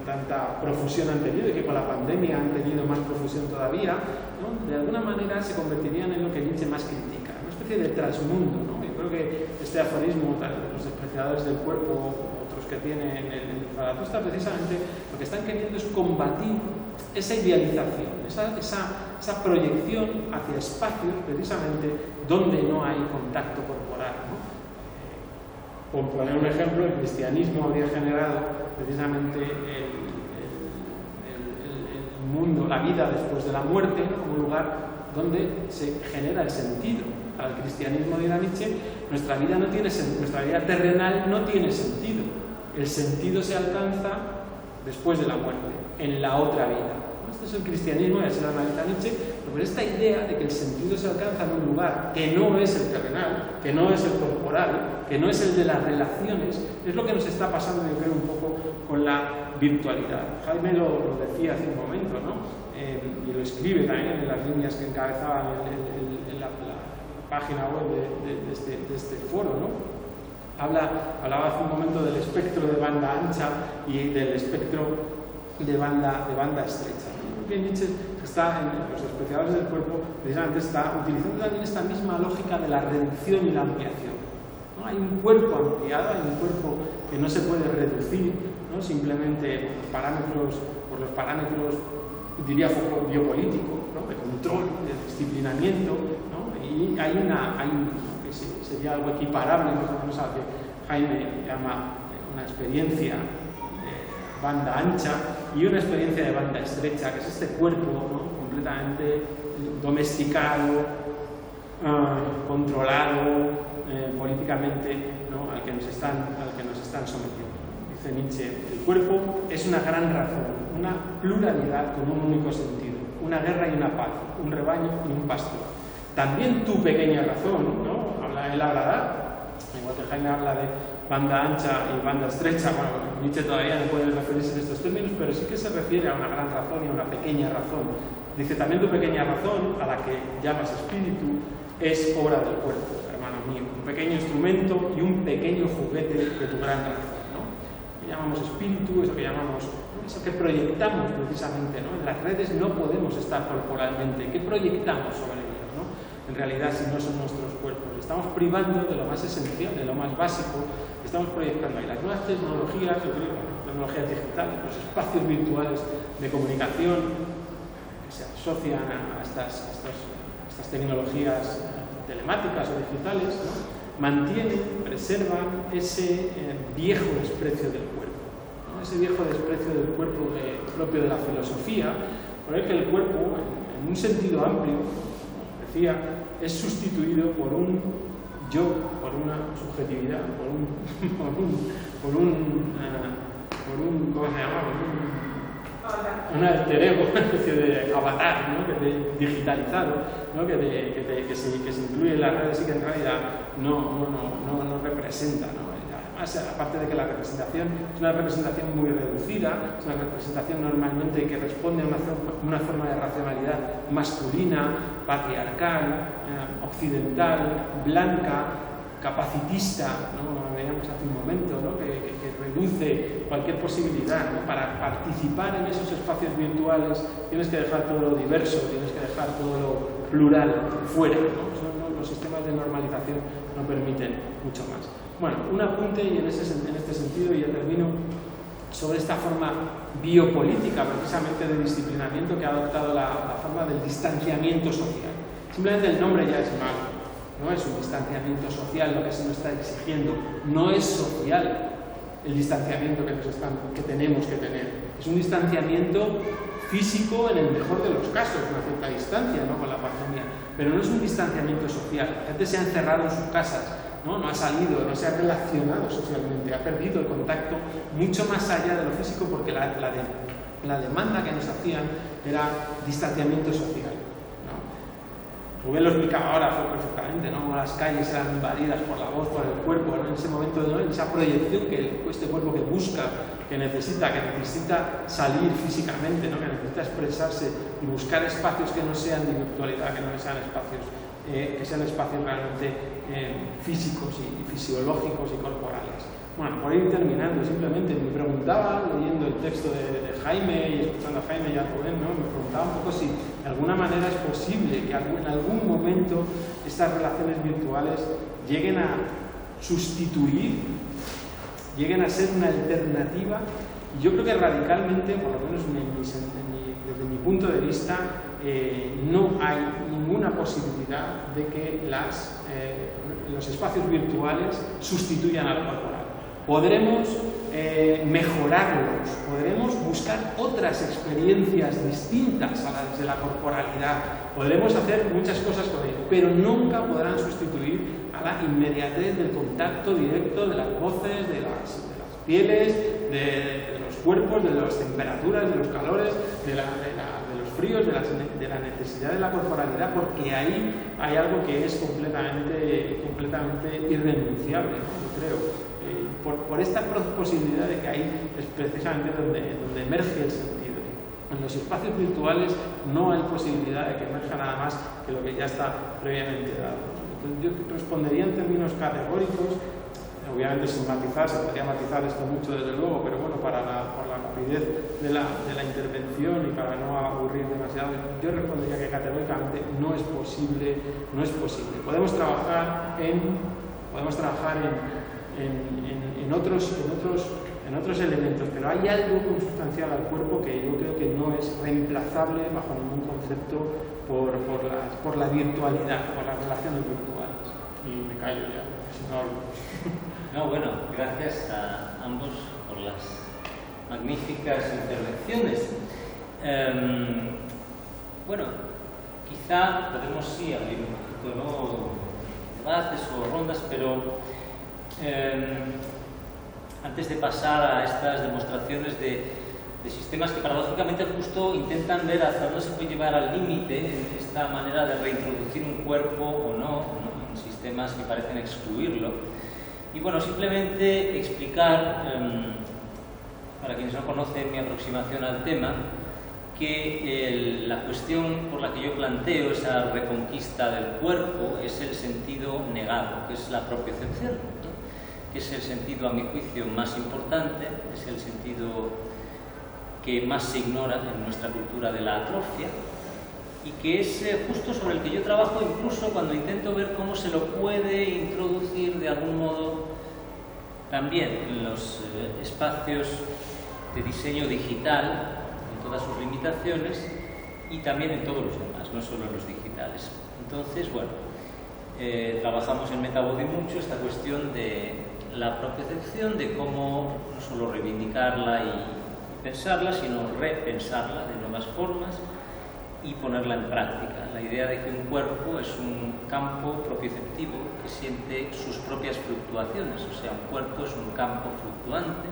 tanta profusión han tenido y que con la pandemia han tenido más profusión todavía, ¿no? De alguna manera se convertirían en lo que Nietzsche más critica, una especie de transmundo, ¿no? Yo creo que este aforismo, los despreciadores del cuerpo, que tiene en el Zaratustra, precisamente lo que están queriendo es combatir esa idealización, esa proyección hacia espacios precisamente donde no hay contacto corporal, ¿no? Por poner un ejemplo, el cristianismo había generado precisamente el mundo, la vida después de la muerte, ¿no? Un lugar donde se genera el sentido. Para el cristianismo, dirá Nietzsche, nuestra vida terrenal no tiene sentido. El sentido se alcanza después de la muerte, en la otra vida. Este es el cristianismo, y así lo analiza Nietzsche, pero esta idea de que el sentido se alcanza en un lugar que no es el terrenal, que no es el corporal, que no es el de las relaciones, es lo que nos está pasando, yo creo, un poco con la virtualidad. Jaime lo decía hace un momento, ¿no? Y lo escribe también en las líneas que encabezaban en la página web de este foro, ¿no? Hablaba hace un momento del espectro de banda ancha y del espectro de banda estrecha. Nietzsche está en los despreciadores del cuerpo, precisamente está utilizando también esta misma lógica de la reducción y la ampliación, ¿no? Hay un cuerpo ampliado, hay un cuerpo que no se puede reducir, ¿no? Simplemente por los parámetros, diría, biopolítico, ¿no? De control, de disciplinamiento, ¿no? Y sería algo equiparable más o menos a lo que Jaime llama una experiencia de banda ancha y una experiencia de banda estrecha, que es este cuerpo, ¿no? Completamente domesticado, controlado políticamente, ¿no? al que nos están sometiendo. Dice Nietzsche, el cuerpo es una gran razón, una pluralidad con un único sentido, una guerra y una paz, un rebaño y un pastor. También tu pequeña razón, ¿no? Él hablará, igual que Jaime habla de banda ancha y banda estrecha, bueno, Nietzsche todavía no puede referirse en estos términos, pero sí que se refiere a una gran razón y a una pequeña razón. Dice, también tu pequeña razón, a la que llamas espíritu, es obra del cuerpo, hermano mío, un pequeño instrumento y un pequeño juguete de tu gran razón, ¿no? Lo que llamamos espíritu, eso que proyectamos precisamente, ¿no? En las redes no podemos estar corporalmente, ¿qué proyectamos sobre ellos, ¿no? En realidad, si no son nuestros cuerpos, estamos privando de lo más esencial, de lo más básico, estamos proyectando ahí. Las nuevas tecnologías, yo creo, tecnologías digitales, los espacios virtuales de comunicación que se asocian a estas tecnologías telemáticas o digitales, ¿no? Mantienen, preservan ese viejo desprecio del cuerpo, ¿no? Ese viejo desprecio del cuerpo propio de la filosofía, por el que el cuerpo, en un sentido amplio, decía, es sustituido por un yo, por una subjetividad, por un ¿cómo se llama? Un alter ego, una especie de avatar, ¿no? Digitalizado, ¿no? que se incluye en las redes y que en realidad no representa, ¿no? Además, aparte de que la representación es una representación muy reducida, es una representación normalmente que responde a una forma de racionalidad masculina, patriarcal, occidental, blanca, capacitista, ¿no? Lo veíamos hace un momento, ¿no? que reduce cualquier posibilidad, ¿no? Para participar en esos espacios virtuales tienes que dejar todo lo diverso, tienes que dejar todo lo plural fuera, ¿no? Los sistemas de normalización no permiten mucho más. Bueno, un apunte y en este sentido ya termino, sobre esta forma biopolítica precisamente de disciplinamiento que ha adoptado la forma del distanciamiento social. Simplemente el nombre ya es malo, no es un distanciamiento social lo que se nos está exigiendo, no es social el distanciamiento que tenemos que tener, es un distanciamiento físico en el mejor de los casos, una cierta distancia, ¿no? Con la pandemia, pero no es un distanciamiento social. La gente se ha encerrado en sus casas, no ha salido, no se ha relacionado socialmente, ha perdido el contacto mucho más allá de lo físico, porque la demanda que nos hacían era distanciamiento social. Rubén lo explicaba ahora perfectamente, ¿no? Las calles eran invadidas por la voz, por el cuerpo, ¿no? En ese momento, ¿no? En esa proyección que este cuerpo que busca, que necesita salir físicamente, ¿no? Que necesita expresarse y buscar espacios que no sean de virtualidad, que no sean espacios, que sean espacios realmente físicos y fisiológicos y corporales. Bueno, por ir terminando, simplemente me preguntaba, leyendo el texto de Jaime y escuchando a Jaime y a Rubén, ¿no? Me preguntaba un poco si de alguna manera es posible que en algún momento estas relaciones virtuales lleguen a sustituir, lleguen a ser una alternativa. Y yo creo que radicalmente, por lo menos desde mi punto de vista, no hay ninguna posibilidad de que los espacios virtuales sustituyan a lo corporal. Podremos mejorarlos, podremos buscar otras experiencias distintas a las de la corporalidad, podremos hacer muchas cosas con ellos, pero nunca podrán sustituir a la inmediatez del contacto directo de las voces, de las pieles, de los cuerpos, de las temperaturas, de los calores, de los fríos, de la necesidad de la corporalidad, porque ahí hay algo que es completamente irrenunciable, ¿no? Yo creo. Por esta posibilidad de que ahí es precisamente donde emerge el sentido. En los espacios virtuales no hay posibilidad de que emerja nada más que lo que ya está previamente dado. Entonces, yo respondería en términos categóricos, obviamente sin matizar, se podría matizar esto mucho desde luego, pero bueno, por la rapidez de la intervención y para no aburrir demasiado, yo respondería que categóricamente no es posible. Podemos trabajar en otros elementos, pero hay algo consustancial al cuerpo que yo creo que no es reemplazable bajo ningún concepto por la virtualidad, por las relaciones virtuales. Y me callo ya, si no hablo. No, bueno, gracias a ambos por las magníficas intervenciones. Bueno, quizá podemos sí abrir un poquito, ¿no?, debates o rondas, pero antes de pasar a estas demostraciones de sistemas que paradójicamente justo intentan ver hasta dónde se puede llevar al límite esta manera de reintroducir un cuerpo o no, en sistemas que parecen excluirlo. Y bueno, simplemente explicar, para quienes no conocen mi aproximación al tema, que la cuestión por la que yo planteo esa reconquista del cuerpo es el sentido negado, que es la propiocepción, ¿no?, que es el sentido, a mi juicio, más importante, es el sentido que más se ignora en nuestra cultura de la atrofia y que es justo sobre el que yo trabajo incluso cuando intento ver cómo se lo puede introducir de algún modo también en los espacios de diseño digital, en todas sus limitaciones y también en todos los demás, no solo en los digitales. Entonces, bueno, trabajamos en Metabody mucho esta cuestión de la propiocepción, de cómo no solo reivindicarla y pensarla, sino repensarla de nuevas formas y ponerla en práctica. La idea de que un cuerpo es un campo propioceptivo que siente sus propias fluctuaciones, o sea, un cuerpo es un campo fluctuante.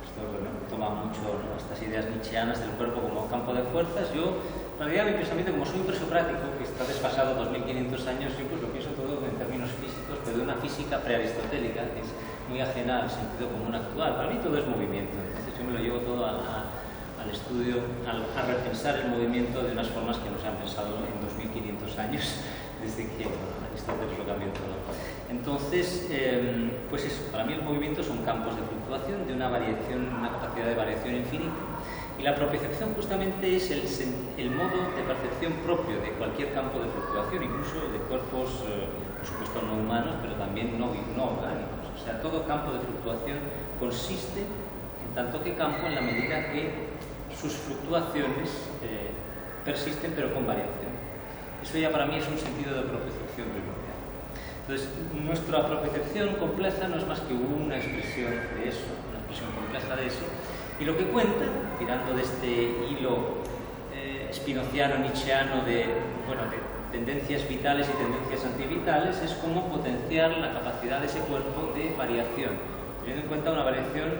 Esto toma mucho, ¿no?, estas ideas nietzscheanas del cuerpo como campo de fuerzas. Yo, en realidad, mi pensamiento, como soy un presocrático que está desfasado 2500 años, yo pues lo pienso todo en términos físicos, pero de una física prearistotélica que es muy ajena al sentido común actual. Para mí todo es movimiento, entonces yo me lo llevo todo al estudio, a repensar el movimiento de unas formas que no se han pensado en 2500 años desde que Aristóteles lo cambió todo. Entonces, pues eso, para mí el movimiento son campos de fluctuación de una variación, una capacidad de variación infinita. Y la propiocepción justamente es el modo de percepción propio de cualquier campo de fluctuación, incluso de cuerpos, por supuesto, no humanos, pero también no orgánicos. O sea, todo campo de fluctuación consiste en tanto que campo en la medida que sus fluctuaciones persisten, pero con variación. Eso ya para mí es un sentido de propiocepción primordial. Entonces, nuestra propiocepción compleja no es más que una expresión de eso, una expresión compleja de eso. Y lo que cuenta, tirando de este hilo spinoziano-nietzscheano de tendencias vitales y tendencias antivitales, es cómo potenciar la capacidad de ese cuerpo de variación, teniendo en cuenta una variación,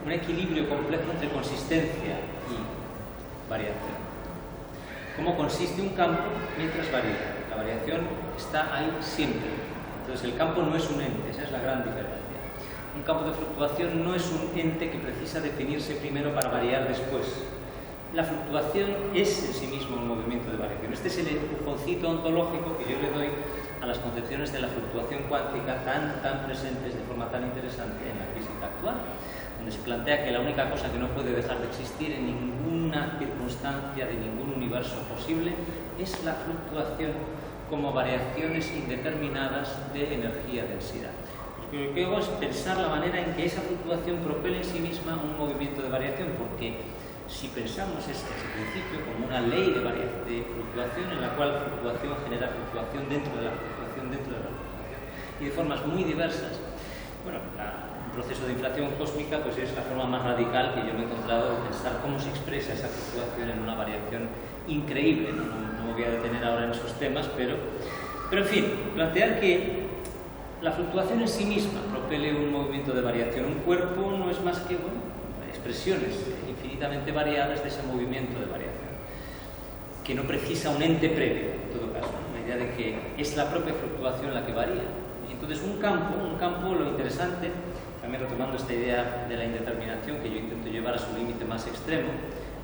un equilibrio complejo entre consistencia y variación. Cómo consiste un campo mientras varía. La variación está ahí siempre. Entonces el campo no es un ente, esa es la gran diferencia. Un campo de fluctuación no es un ente que precisa definirse primero para variar después. La fluctuación es en sí mismo un movimiento de variación. Este es el empujoncito ontológico que yo le doy a las concepciones de la fluctuación cuántica tan presentes de forma tan interesante en la física actual, donde se plantea que la única cosa que no puede dejar de existir en ninguna circunstancia de ningún universo posible es la fluctuación como variaciones indeterminadas de energía-densidad. Lo que hago es pensar la manera en que esa fluctuación propele en sí misma un movimiento de variación, porque si pensamos ese principio como una ley de fluctuación en la cual fluctuación genera fluctuación dentro de la fluctuación dentro de la fluctuación y de formas muy diversas, bueno, un proceso de inflación cósmica pues es la forma más radical que yo me he encontrado de pensar cómo se expresa esa fluctuación en una variación increíble. No me voy a detener ahora en esos temas, pero en fin, plantear que la fluctuación en sí misma propele un movimiento de variación. Un cuerpo no es más que expresiones infinitamente variadas de ese movimiento de variación, que no precisa un ente previo, en todo caso, la idea de que es la propia fluctuación la que varía. Y entonces un campo, lo interesante, también retomando esta idea de la indeterminación que yo intento llevar a su límite más extremo,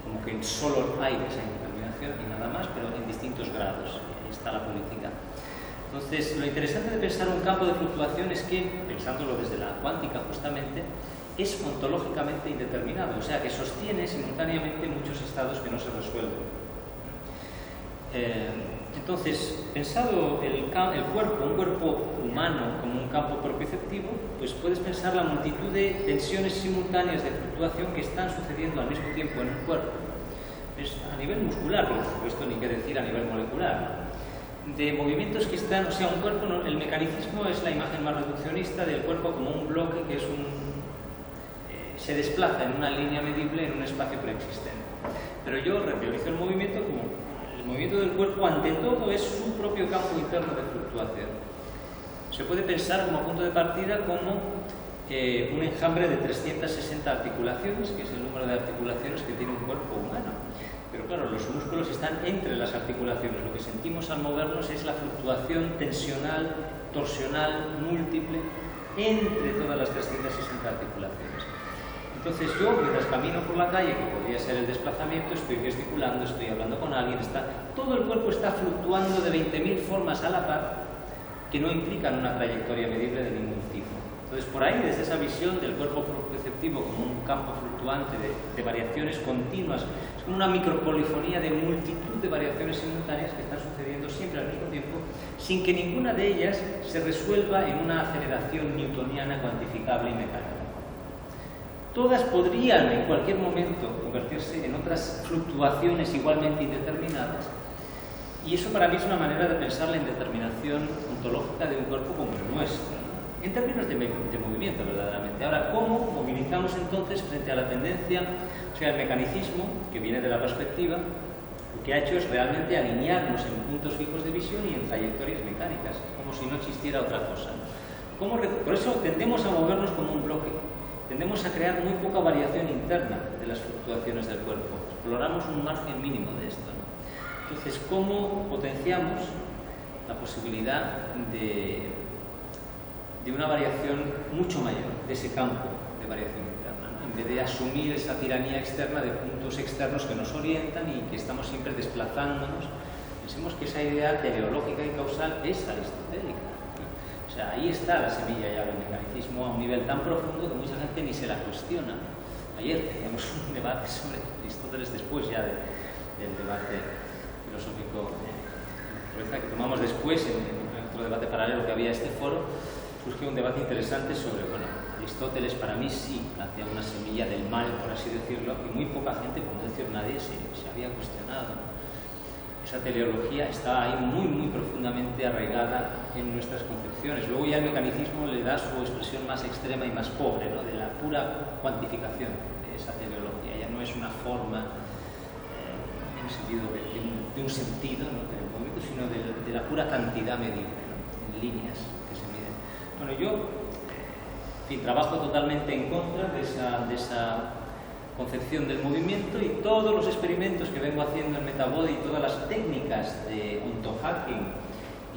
como que solo hay esa indeterminación y nada más, pero en distintos grados. Ahí está la política. Entonces, lo interesante de pensar un campo de fluctuación es que, pensándolo desde la cuántica justamente, es ontológicamente indeterminado, o sea que sostiene simultáneamente muchos estados que no se resuelven. Entonces, pensado el cuerpo, un cuerpo humano como un campo propioceptivo, pues puedes pensar la multitud de tensiones simultáneas de fluctuación que están sucediendo al mismo tiempo en un cuerpo. Es a nivel muscular, pero por supuesto ni qué decir a nivel molecular. De movimientos que están, o sea, un cuerpo, el mecanicismo es la imagen más reduccionista del cuerpo como un bloque que es se desplaza en una línea medible en un espacio preexistente. Pero yo reteorizo el movimiento como el movimiento del cuerpo, ante todo, es su propio campo interno de fluctuación. Se puede pensar como punto de partida como un enjambre de 360 articulaciones, que es el número de articulaciones que tiene un cuerpo humano. Pero claro, los músculos están entre las articulaciones. Lo que sentimos al movernos es la fluctuación tensional, torsional, múltiple, entre todas las 360 articulaciones. Entonces yo, mientras camino por la calle, que podría ser el desplazamiento, estoy gesticulando, estoy hablando con alguien, todo el cuerpo está fluctuando de 20.000 formas a la par que no implican una trayectoria medible de ningún tipo. Entonces, por ahí, desde esa visión del cuerpo propioceptivo como un campo fluctuante de variaciones continuas, es como una micropolifonía de multitud de variaciones simultáneas que están sucediendo siempre al mismo tiempo, sin que ninguna de ellas se resuelva en una aceleración newtoniana cuantificable y mecánica. Todas podrían en cualquier momento convertirse en otras fluctuaciones igualmente indeterminadas, y eso para mí es una manera de pensar la indeterminación ontológica de un cuerpo como el nuestro, ¿no? En términos de movimiento, verdaderamente. Ahora, ¿cómo movilizamos entonces frente a la tendencia, o sea, el mecanicismo, que viene de la perspectiva, lo que ha hecho es realmente alinearnos en puntos fijos de visión y en trayectorias mecánicas, como si no existiera otra cosa, ¿no? Por eso tendemos a movernos como un bloque, tendemos a crear muy poca variación interna de las fluctuaciones del cuerpo, exploramos un margen mínimo de esto, ¿no? Entonces, ¿cómo potenciamos la posibilidad de una variación mucho mayor de ese campo de variación interna, ¿no? En vez de asumir esa tiranía externa de puntos externos que nos orientan y que estamos siempre desplazándonos? Pensemos que esa idea teleológica y causal es aristotélica, ¿no? sea, ahí está la semilla ya del mecanicismo a un nivel tan profundo que mucha gente ni se la cuestiona. Ayer teníamos un debate sobre Aristóteles después ya del debate filosófico que tomamos después en otro debate paralelo que había a este foro. Surgió un debate interesante sobre, bueno, Aristóteles para mí sí plantea una semilla del mal, por así decirlo, y muy poca gente, por no decir nadie, se había cuestionado. Esa teleología está ahí muy profundamente arraigada en nuestras concepciones. Luego ya el mecanicismo le da su expresión más extrema y más pobre, ¿no?, de la pura cuantificación de esa teleología. Ya no es una forma en el sentido de un sentido, ¿no?, del movimiento, sino de la pura cantidad medible, ¿no?, en líneas que se miden. Bueno, yo en fin, trabajo totalmente en contra de esa concepción del movimiento, y todos los experimentos que vengo haciendo en Metabody y todas las técnicas de ontohacking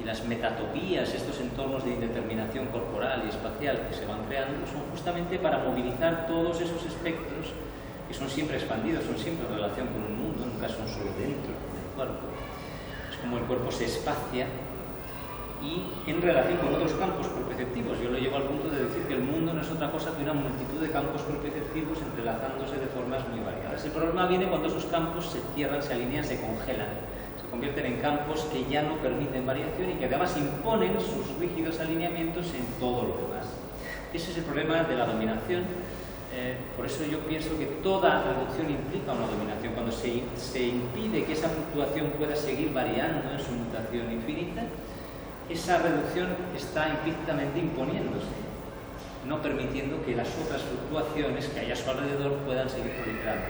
y las metatopías, estos entornos de indeterminación corporal y espacial que se van creando, son justamente para movilizar todos esos espectros que son siempre expandidos, son siempre en relación con un mundo, nunca son solo dentro del cuerpo. Es como el cuerpo se espacia y en relación con otros campos perceptivos. Yo lo llevo al punto de decir que el mundo no es otra cosa que una multitud de campos perceptivos entrelazándose de formas muy variadas. El problema viene cuando esos campos se cierran, se alinean, se congelan, se convierten en campos que ya no permiten variación y que además imponen sus rígidos alineamientos en todo lo demás. Ese es el problema de la dominación. Por eso yo pienso que toda reducción implica una dominación. Cuando se impide que esa fluctuación pueda seguir variando en su mutación infinita, esa reducción está implícitamente imponiéndose, no permitiendo que las otras fluctuaciones que hay a su alrededor puedan seguir proliferando.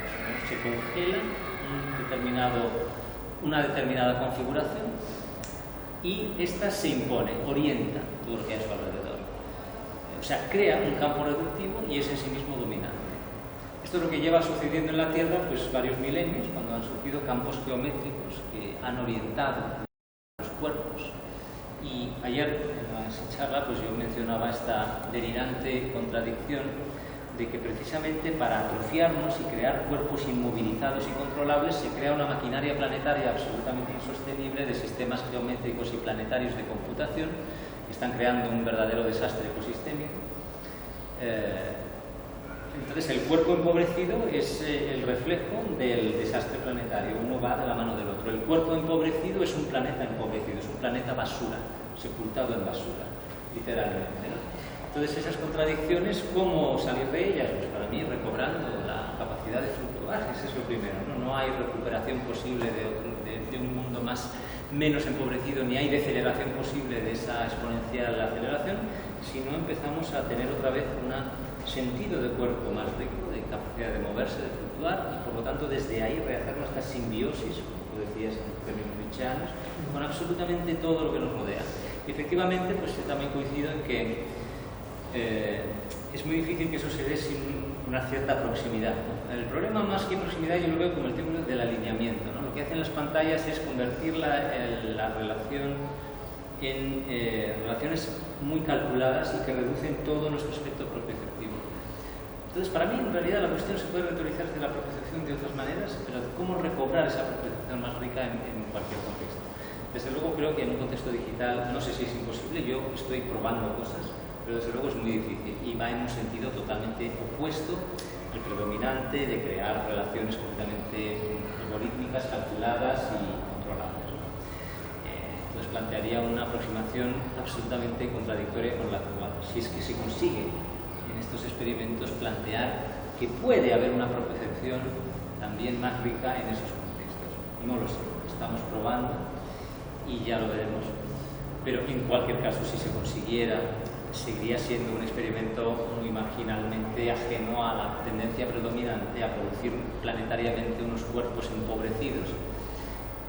Se congela una determinada configuración y esta se impone, orienta todo lo que hay a su alrededor. O sea, crea un campo reductivo y es en sí mismo dominante. Esto es lo que lleva sucediendo en la Tierra pues varios milenios, cuando han surgido campos geométricos que han orientado los cuerpos. Y ayer en la charla pues yo mencionaba esta delirante contradicción de que precisamente para atrofiarnos y crear cuerpos inmovilizados y controlables se crea una maquinaria planetaria absolutamente insostenible de sistemas geométricos y planetarios de computación que están creando un verdadero desastre ecosistémico. Entonces el cuerpo empobrecido es el reflejo del desastre planetario, uno va de la mano del otro. El cuerpo empobrecido es un planeta empobrecido, es un planeta basura, sepultado en basura, literalmente, ¿no? Entonces esas contradicciones, ¿cómo salir de ellas? Pues para mí recobrando la capacidad de fluctuar, ese es lo primero, ¿no? No hay recuperación posible de un mundo menos empobrecido, ni hay deceleración posible de esa exponencial aceleración, si no empezamos a tener otra vez un sentido de cuerpo más rico, de capacidad de moverse, de fluctuar, y por lo tanto desde ahí rehacer nuestra simbiosis, como decías en términos nietzscheanos, con absolutamente todo lo que nos rodea. Y efectivamente, pues yo también coincido en que es muy difícil que eso se dé sin una cierta proximidad, ¿no? El problema más que proximidad yo lo veo como el tema del alineamiento, ¿no? Lo que hacen las pantallas es convertir la relación en relaciones muy calculadas y que reducen todo nuestro aspecto propioceptivo. Entonces, para mí, en realidad, la cuestión se puede realizar de la propiocepción de otras maneras, pero de cómo recobrar esa propiocepción más rica en cualquier contexto. Desde luego, creo que en un contexto digital, no sé si es imposible, yo estoy probando cosas, pero desde luego es muy difícil y va en un sentido totalmente opuesto al predominante de crear relaciones completamente algorítmicas, calculadas y controlables, ¿no? Entonces plantearía una aproximación absolutamente contradictoria con la actual. Si es que se consigue en estos experimentos plantear que puede haber una propiocepción también más rica en esos contextos. No lo sé, estamos probando y ya lo veremos. Pero en cualquier caso, si se consiguiera, seguiría siendo un experimento muy marginalmente ajeno a la tendencia predominante a producir planetariamente unos cuerpos empobrecidos,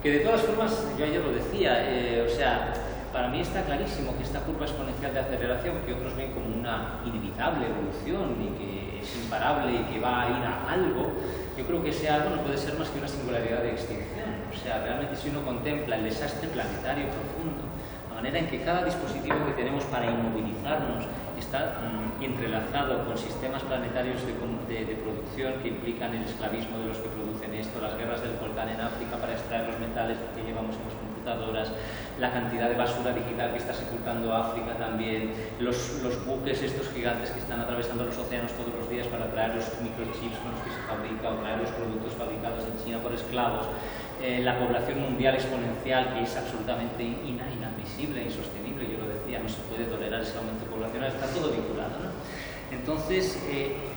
que de todas formas, yo ayer lo decía, o sea, para mí está clarísimo que esta curva exponencial de aceleración, que otros ven como una inevitable evolución y que es imparable y que va a ir a algo, yo creo que ese algo no puede ser más que una singularidad de extinción. O sea, realmente si uno contempla el desastre planetario profundo, la manera en que cada dispositivo que tenemos para inmovilizarnos está entrelazado con sistemas planetarios de producción que implican el esclavismo de los que producen esto, las guerras del coltán en África para extraer los metales que llevamos en los computadores, computadoras, la cantidad de basura digital que está sepultando África también, los buques estos gigantes que están atravesando los océanos todos los días para traer los microchips con los que se fabrica o traer los productos fabricados en China por esclavos, la población mundial exponencial que es absolutamente inadmisible, insostenible, yo lo decía, no se puede tolerar ese aumento poblacional, está todo vinculado, ¿no? Entonces,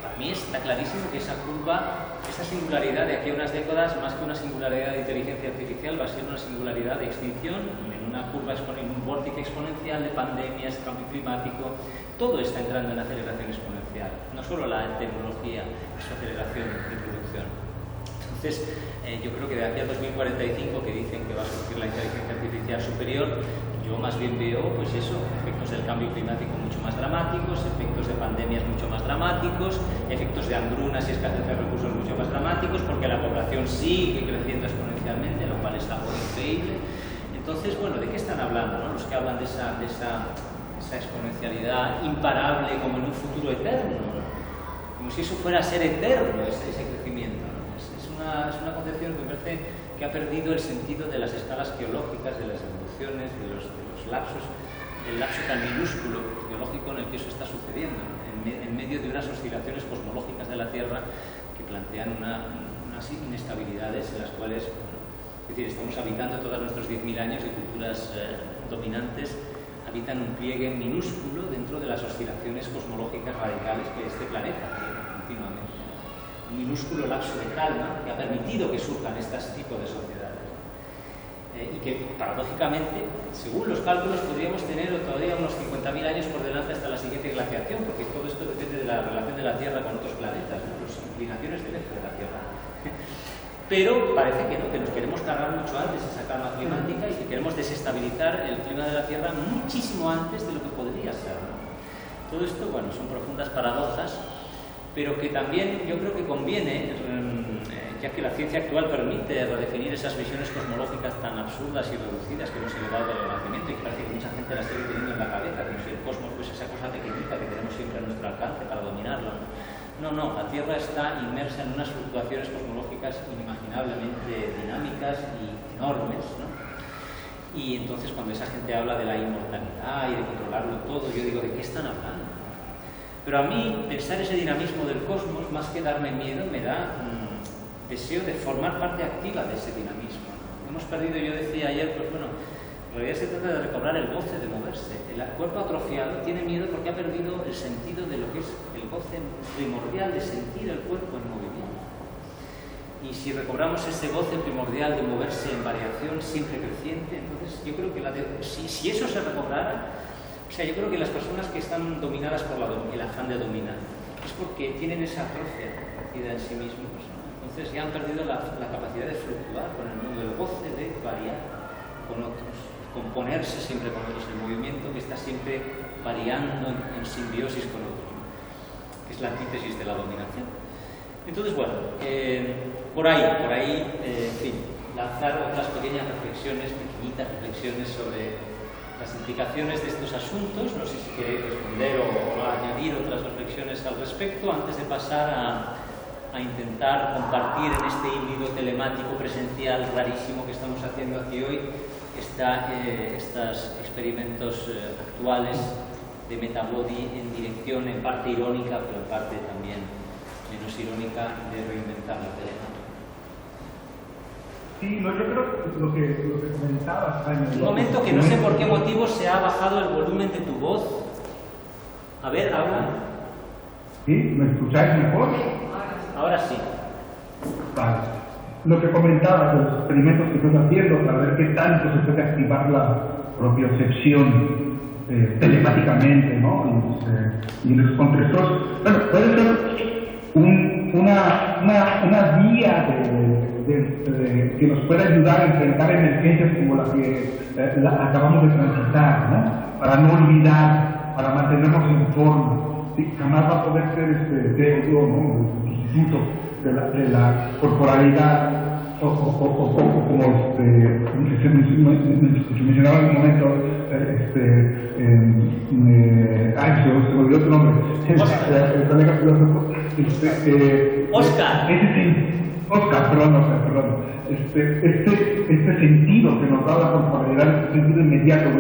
para mí está clarísimo que esa curva, esa singularidad de aquí a unas décadas, más que una singularidad de inteligencia artificial, va a ser una singularidad de extinción, en una curva, en un vórtice exponencial de pandemias, cambio climático, todo está entrando en aceleración exponencial, no solo la tecnología, su aceleración de producción. Entonces, yo creo que de aquí a 2045, que dicen que va a surgir la inteligencia artificial superior, yo más bien veo, pues eso, efectos del cambio climático mucho más dramáticos, efectos de pandemias mucho más dramáticos, efectos de hambrunas y escasez de recursos mucho más dramáticos, porque la población sigue creciendo exponencialmente, lo cual es algo increíble. Entonces, bueno, ¿de qué están hablando, no? Los que hablan de esa exponencialidad imparable como en un futuro eterno, ¿no? Como si eso fuera a ser eterno, ese crecimiento, ¿no? Es una concepción que me parece que ha perdido el sentido de las escalas geológicas, de las evoluciones, de los lapsos, del lapso tan minúsculo geológico en el que eso está sucediendo, en medio de unas oscilaciones cosmológicas de la Tierra que plantean unas inestabilidades en las cuales, es decir, estamos habitando todos nuestros 10.000 años de culturas dominantes, habitan un pliegue minúsculo dentro de las oscilaciones cosmológicas radicales que este planeta tiene continuamente. Un minúsculo lapso de calma que ha permitido que surjan este tipo de sociedades. Y que, paradójicamente, según los cálculos, podríamos tener todavía unos 50.000 años por delante hasta la siguiente glaciación, porque todo esto depende de la relación de la Tierra con otros planetas, ¿no? Las inclinaciones del eje de la Tierra. Pero parece que no, que nos queremos cargar mucho antes esa calma climática y que queremos desestabilizar el clima de la Tierra muchísimo antes de lo que podría ser, ¿no? Todo esto, bueno, son profundas paradojas, pero que también yo creo que conviene, ya que la ciencia actual permite redefinir esas visiones cosmológicas tan absurdas y reducidas que hemos heredado del Renacimiento y que parece que mucha gente las sigue teniendo en la cabeza, como si el cosmos fuese esa cosa pequeñita que tenemos siempre a nuestro alcance para dominarlo. No, la Tierra está inmersa en unas fluctuaciones cosmológicas inimaginablemente dinámicas y enormes, ¿no? Y entonces cuando esa gente habla de la inmortalidad y de controlarlo todo, yo digo, ¿de qué están hablando? Pero a mí, pensar ese dinamismo del cosmos, más que darme miedo, me da deseo de formar parte activa de ese dinamismo. Hemos perdido, yo decía ayer, pues bueno, en realidad se trata de recobrar el goce de moverse. El cuerpo atrofiado tiene miedo porque ha perdido el sentido de lo que es el goce primordial de sentir el cuerpo en movimiento. Y si recobramos ese goce primordial de moverse en variación siempre creciente, entonces yo creo que si eso se recobrara, o sea, yo creo que las personas que están dominadas por el afán de dominar es porque tienen esa atrofia conocida en sí mismos, ¿no? Entonces ya han perdido la capacidad de fluctuar con el mundo, el goce de variar con otros, componerse siempre con otros, el movimiento que está siempre variando en simbiosis con otros, ¿no? Que es la antítesis de la dominación. Entonces, bueno, por ahí, en fin, lanzar otras pequeñas reflexiones, pequeñitas reflexiones sobre las implicaciones de estos asuntos. No sé si queréis responder o añadir otras reflexiones al respecto antes de pasar a intentar compartir en este híbrido telemático presencial rarísimo que estamos haciendo aquí hoy estos experimentos actuales de Metabody en dirección en parte irónica, pero en parte también menos irónica, de reinventar la telemática. Sí, yo creo que lo que comentabas, Jaime. Un momento, que no sé por qué motivo se ha bajado el volumen de tu voz. A ver, habla. ¿Sí? ¿Me escucháis mejor? Ahora sí. Vale. Lo que comentabas de los experimentos que estás haciendo para ver qué tanto se puede activar la propiocepción telemáticamente, ¿no? Y los contrastos. Bueno, puede ser una vía que nos puede ayudar a enfrentar emergencias como la que acabamos de transitar, ¿no? Para no olvidar, para mantenernos en forma. ¿Sí? Jamás va a poder ser creo yo, ¿no? El sustituto de la corporalidad o como se mencionaba en un momento se me olvidó tu nombre. El colega filósofo. Oscar, perdón. Este sentido que nos da la corporalidad, este sentido inmediato de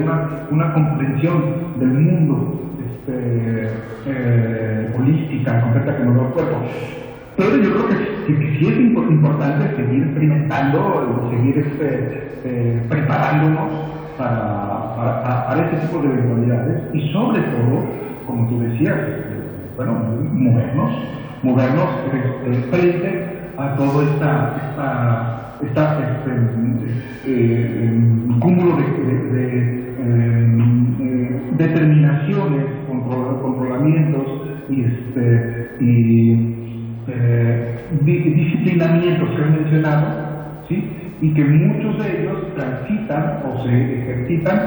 una comprensión del mundo holística, concreta que nos da el cuerpo. Pero yo creo que sí es importante seguir experimentando, seguir preparándonos para este tipo de eventualidades y sobre todo, como tú decías, movernos frente a todo cúmulo de determinaciones, controlamientos y disciplinamientos que he mencionado, ¿sí? Y que muchos de ellos transitan o se ejercitan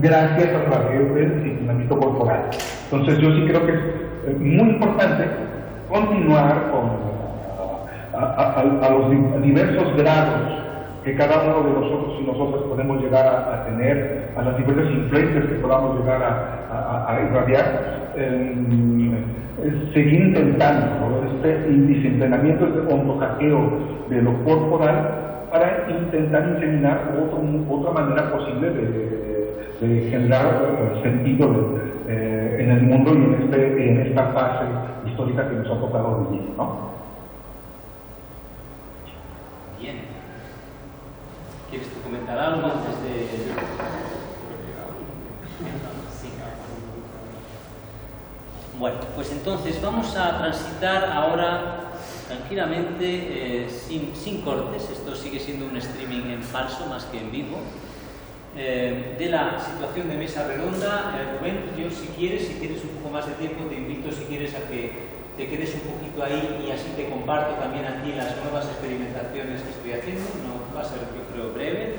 gracias a través del disciplinamiento corporal. Entonces yo sí creo que es muy importante continuar a los diversos grados que cada uno de nosotros y nosotras podemos llegar a tener, a las diversas influencias que podamos llegar a irradiar, seguir intentando este disciplinamiento, este autohackeo de lo corporal para intentar inseminar otra manera posible de generar sentido en el mundo y en esta fase histórica que nos ha tocado vivir, ¿no? Bien. ¿Quieres comentar algo antes de...? Sí. Bueno, pues entonces vamos a transitar ahora tranquilamente, sin cortes, esto sigue siendo un streaming en falso más que en vivo, de la situación de mesa redonda. Rubén, yo si tienes un poco más de tiempo, te invito si quieres a que te quedes un poquito ahí y así te comparto también a ti las nuevas experimentaciones que estoy haciendo. No va a ser, yo creo, breve.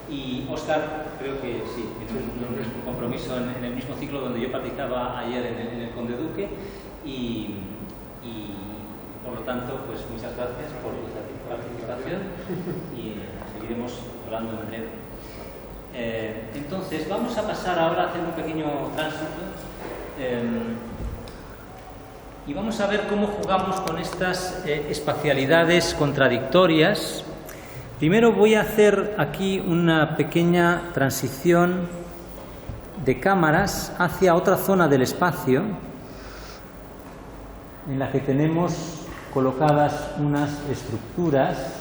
Y Óscar, creo que sí, tiene un compromiso en el mismo ciclo donde yo participaba ayer en el Conde Duque y por lo tanto, pues muchas gracias por tu participación y seguiremos hablando en breve. Entonces, vamos a pasar ahora a hacer un pequeño tránsito y vamos a ver cómo jugamos con estas espacialidades contradictorias. Primero voy a hacer aquí una pequeña transición de cámaras hacia otra zona del espacio en la que tenemos colocadas unas estructuras,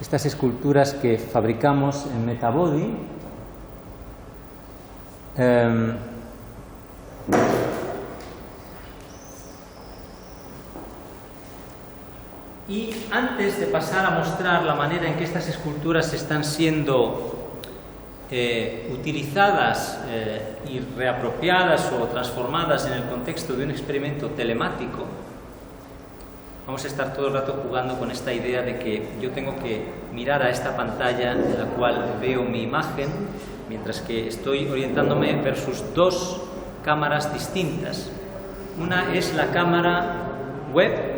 estas esculturas que fabricamos en Metabody. Y antes de pasar a mostrar la manera en que estas esculturas están siendo utilizadas y reapropiadas o transformadas en el contexto de un experimento telemático, vamos a estar todo el rato jugando con esta idea de que yo tengo que mirar a esta pantalla en la cual veo mi imagen, mientras que estoy orientándome versus dos cámaras distintas. Una es la cámara web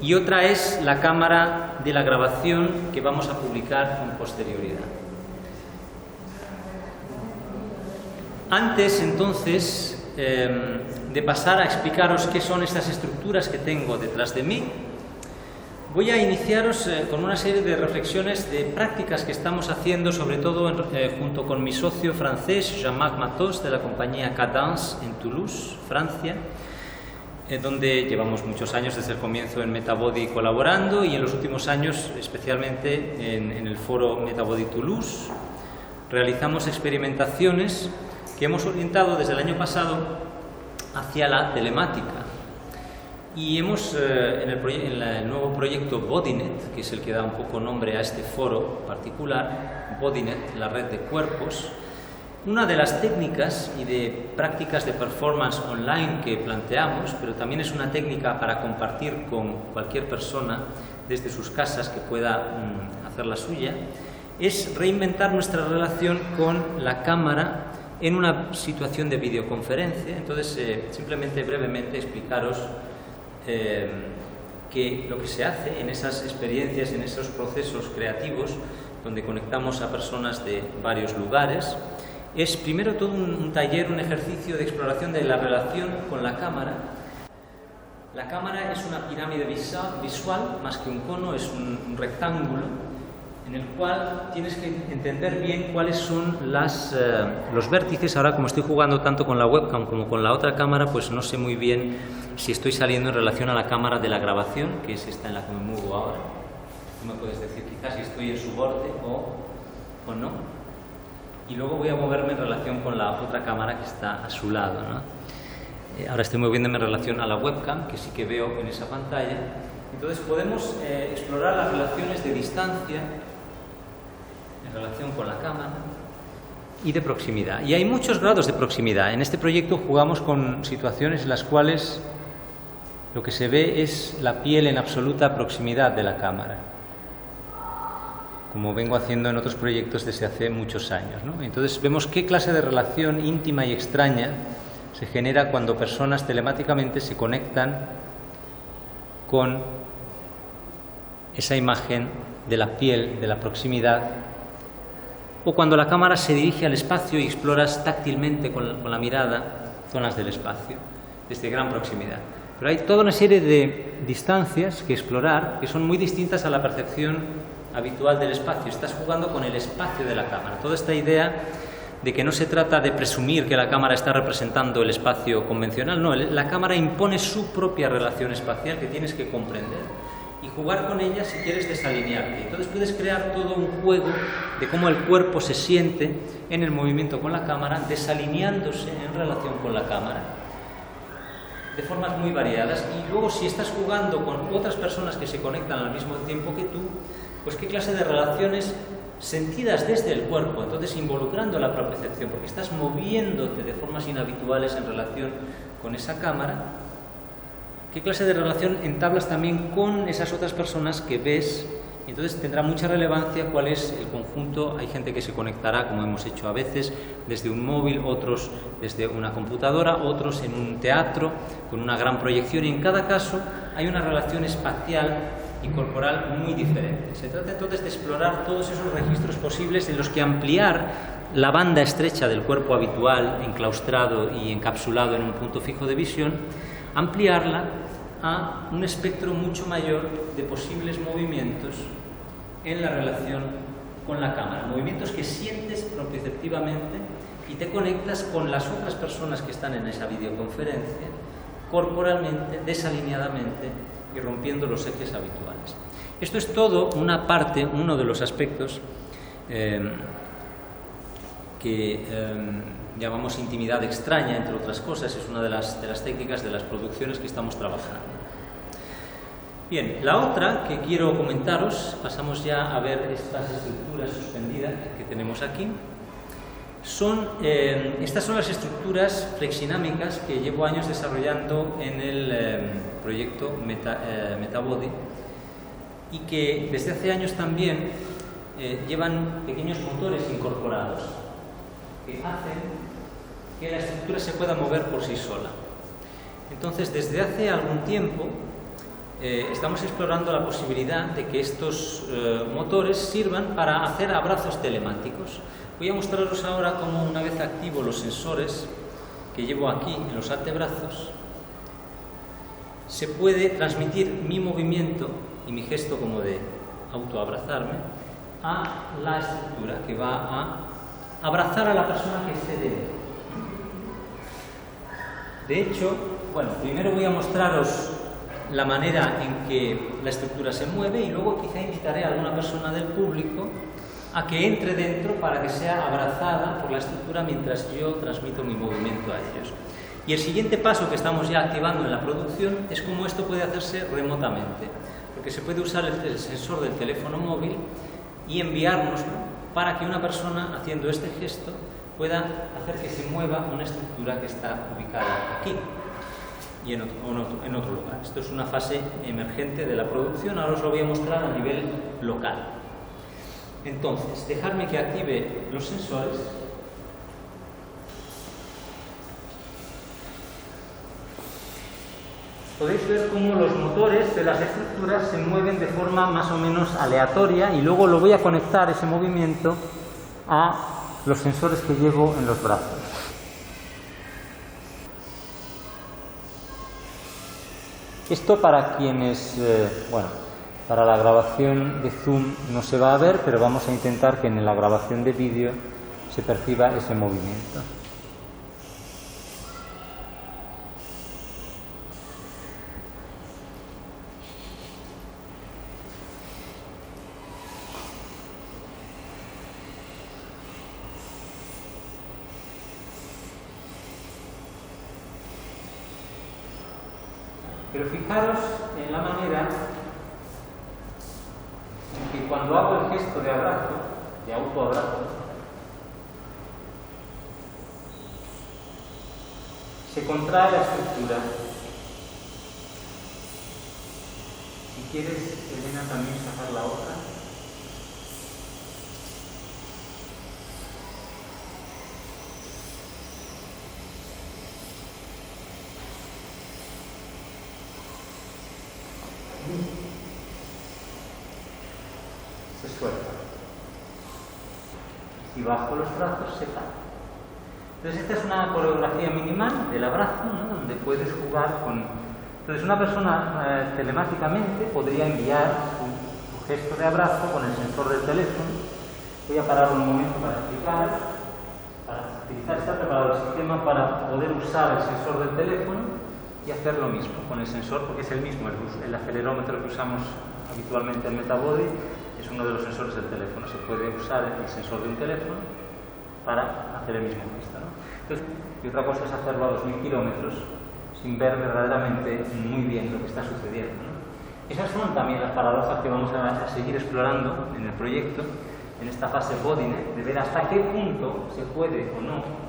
y otra es la cámara de la grabación que vamos a publicar con posterioridad. Antes, entonces, de pasar a explicaros qué son estas estructuras que tengo detrás de mí, voy a iniciaros con una serie de reflexiones de prácticas que estamos haciendo, sobre todo junto con mi socio francés, Jean-Marc Matos, de la compañía Cadence en Toulouse, Francia, donde llevamos muchos años desde el comienzo en Metabody colaborando y en los últimos años, especialmente en el foro Metabody Toulouse, realizamos experimentaciones que hemos orientado desde el año pasado hacia la telemática. Y hemos, en el nuevo proyecto BodyNet, que es el que da un poco nombre a este foro particular, BodyNet, la red de cuerpos, una de las técnicas y de prácticas de performance online que planteamos, pero también es una técnica para compartir con cualquier persona desde sus casas que pueda hacer la suya, es reinventar nuestra relación con la cámara en una situación de videoconferencia. Entonces, simplemente brevemente explicaros que lo que se hace en esas experiencias, en esos procesos creativos donde conectamos a personas de varios lugares, es primero todo un taller, un ejercicio de exploración de la relación con la cámara. La cámara es una pirámide visual, más que un cono, es un rectángulo en el cual tienes que entender bien cuáles son los vértices. Ahora, como estoy jugando tanto con la webcam como con la otra cámara, pues no sé muy bien si estoy saliendo en relación a la cámara de la grabación, que es esta en la que me muevo ahora. Tú me puedes decir quizás si estoy en su borde o no. Y luego voy a moverme en relación con la otra cámara que está a su lado, ¿no? Ahora estoy moviéndome en relación a la webcam, que sí que veo en esa pantalla. Entonces podemos explorar las relaciones de distancia en relación con la cámara y de proximidad. Y hay muchos grados de proximidad. En este proyecto jugamos con situaciones en las cuales lo que se ve es la piel en absoluta proximidad de la cámara, como vengo haciendo en otros proyectos desde hace muchos años, ¿no? Entonces vemos qué clase de relación íntima y extraña se genera cuando personas telemáticamente se conectan con esa imagen de la piel, de la proximidad, o cuando la cámara se dirige al espacio y exploras táctilmente con la mirada zonas del espacio, desde gran proximidad. Pero hay toda una serie de distancias que explorar que son muy distintas a la percepción habitual del espacio. Estás jugando con el espacio de la cámara. Toda esta idea de que no se trata de presumir que la cámara está representando el espacio convencional, no, la cámara impone su propia relación espacial que tienes que comprender y jugar con ella si quieres desalinearte. Entonces puedes crear todo un juego de cómo el cuerpo se siente en el movimiento con la cámara, desalineándose en relación con la cámara, de formas muy variadas. Y luego, si estás jugando con otras personas que se conectan al mismo tiempo que tú, pues qué clase de relaciones sentidas desde el cuerpo, entonces involucrando la percepción, porque estás moviéndote de formas inhabituales en relación con esa cámara. ¿Qué clase de relación entablas también con esas otras personas que ves? Entonces tendrá mucha relevancia cuál es el conjunto. Hay gente que se conectará, como hemos hecho a veces, desde un móvil, otros desde una computadora, otros en un teatro, con una gran proyección, y en cada caso hay una relación espacial y corporal muy diferente. Se trata entonces de explorar todos esos registros posibles en los que ampliar la banda estrecha del cuerpo habitual, enclaustrado y encapsulado en un punto fijo de visión, ampliarla a un espectro mucho mayor de posibles movimientos en la relación con la cámara, movimientos que sientes proprioceptivamente y te conectas con las otras personas que están en esa videoconferencia, corporalmente, desalineadamente y rompiendo los ejes habituales. Esto es todo una parte, uno de los aspectos que llamamos intimidad extraña, entre otras cosas. Es una de las técnicas de las producciones que estamos trabajando. Bien, la otra que quiero comentaros, pasamos ya a ver estas estructuras suspendidas que tenemos aquí. Estas son las estructuras flexinámicas que llevo años desarrollando en el proyecto Metabody, y que desde hace años también llevan pequeños motores incorporados que hacen que la estructura se pueda mover por sí sola. Entonces, desde hace algún tiempo estamos explorando la posibilidad de que estos motores sirvan para hacer abrazos telemáticos. Voy a mostraros ahora cómo, una vez activo los sensores que llevo aquí en los antebrazos, se puede transmitir mi movimiento y mi gesto como de autoabrazarme a la estructura, que va a abrazar a la persona que esté dentro. De hecho, bueno, primero voy a mostraros la manera en que la estructura se mueve y luego quizá invitaré a alguna persona del público a que entre dentro para que sea abrazada por la estructura mientras yo transmito mi movimiento a ellos. Y el siguiente paso que estamos ya activando en la producción es cómo esto puede hacerse remotamente, porque se puede usar el sensor del teléfono móvil y enviárnoslo para que una persona, haciendo este gesto, pueda hacer que se mueva una estructura que está ubicada aquí y en otro lugar. Esto es una fase emergente de la producción. Ahora os lo voy a mostrar a nivel local. Entonces, dejadme que active los sensores. Podéis ver cómo los motores de las estructuras se mueven de forma más o menos aleatoria, y luego lo voy a conectar, ese movimiento, a los sensores que llevo en los brazos. Esto para quienes, para la grabación de Zoom no se va a ver, pero vamos a intentar que en la grabación de vídeo se perciba ese movimiento. Pero fijaros en la manera en que cuando hago el gesto de abrazo, de autoabrazo, se contrae la estructura. Si quieres, Elena, también sacar la otra. Se suelta. Si bajo los brazos, se cae. Entonces esta es una coreografía minimal del abrazo, ¿no? Donde puedes jugar con... Entonces una persona telemáticamente podría enviar su gesto de abrazo con el sensor del teléfono. Voy a parar un momento para explicar. Para utilizar, está preparado el sistema para poder usar el sensor del teléfono y hacer lo mismo con el sensor, porque es el mismo, el acelerómetro que usamos habitualmente en Metabody es uno de los sensores del teléfono. Se puede usar el sensor de un teléfono para hacer el mismo gesto, ¿no? Entonces, y otra cosa es hacerlo a 2000 kilómetros sin ver verdaderamente muy bien lo que está sucediendo, ¿no? Esas son también las paradojas que vamos a seguir explorando en el proyecto, en esta fase Bodynet, de ver hasta qué punto se puede o no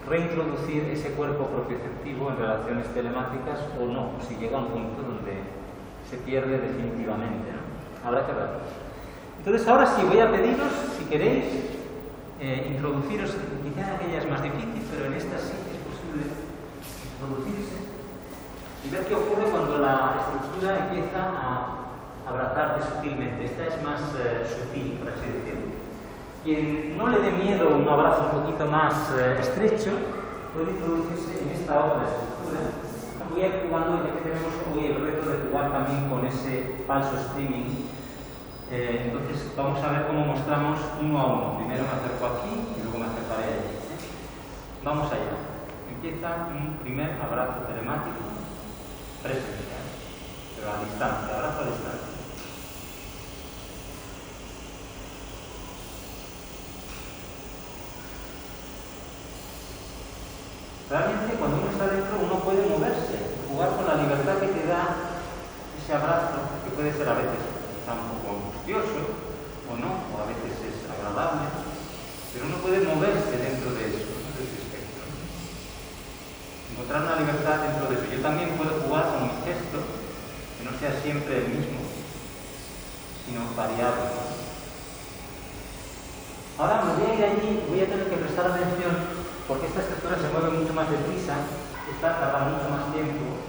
reintroducir ese cuerpo propioceptivo en relaciones telemáticas o no, si llega a un punto donde se pierde definitivamente, ¿no? Habrá que verlo. Entonces ahora sí voy a pediros, si queréis, introduciros, quizás aquella es más difícil, pero en esta sí es posible introducirse y ver qué ocurre cuando la estructura empieza a abrazarte sutilmente. Esta es más sutil, por así decirlo. Quien no le dé miedo un abrazo un poquito más estrecho, puede introducirse en esta otra estructura. Voy a ir jugando, ya que tenemos hoy el reto de jugar también con ese falso streaming. Entonces vamos a ver cómo mostramos uno a uno. Primero me acerco aquí y luego me acercaré allí. Vamos allá. Empieza un primer abrazo telemático presencial, pero a distancia, abrazo a distancia. Realmente cuando uno está dentro uno puede moverse, jugar con la libertad que te da ese abrazo, que puede ser a veces está un poco angustioso o no, o a veces es agradable, pero uno puede moverse dentro de eso, de ese espectro. Encontrar una libertad dentro de eso. Yo también puedo jugar con mi gesto, que no sea siempre el mismo, sino variable. Ahora me voy a ir allí, voy a tener que prestar atención, porque esta estructura se mueve mucho más deprisa, esta tarda mucho más tiempo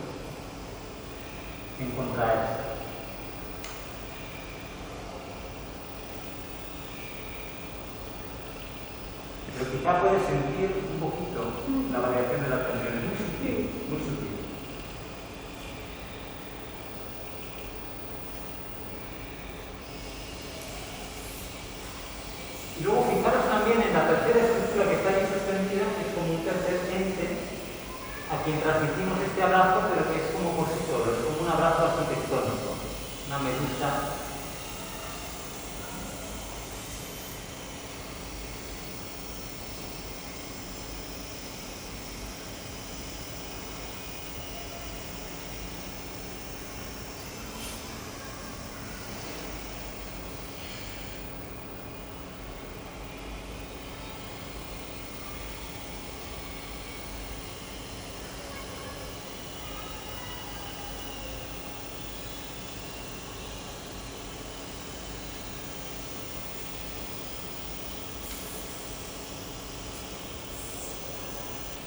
en contraerse. Pero quizá puedes sentir un poquito la variación de las tensiones, muy sutil, muy sutil. Y luego fijaros también en la tercera estructura que está ahí suspendida, que es como un tercer ente a quien transmitimos este abrazo, pero que es como por sí solo, es como un abrazo arquitectónico, una medusa.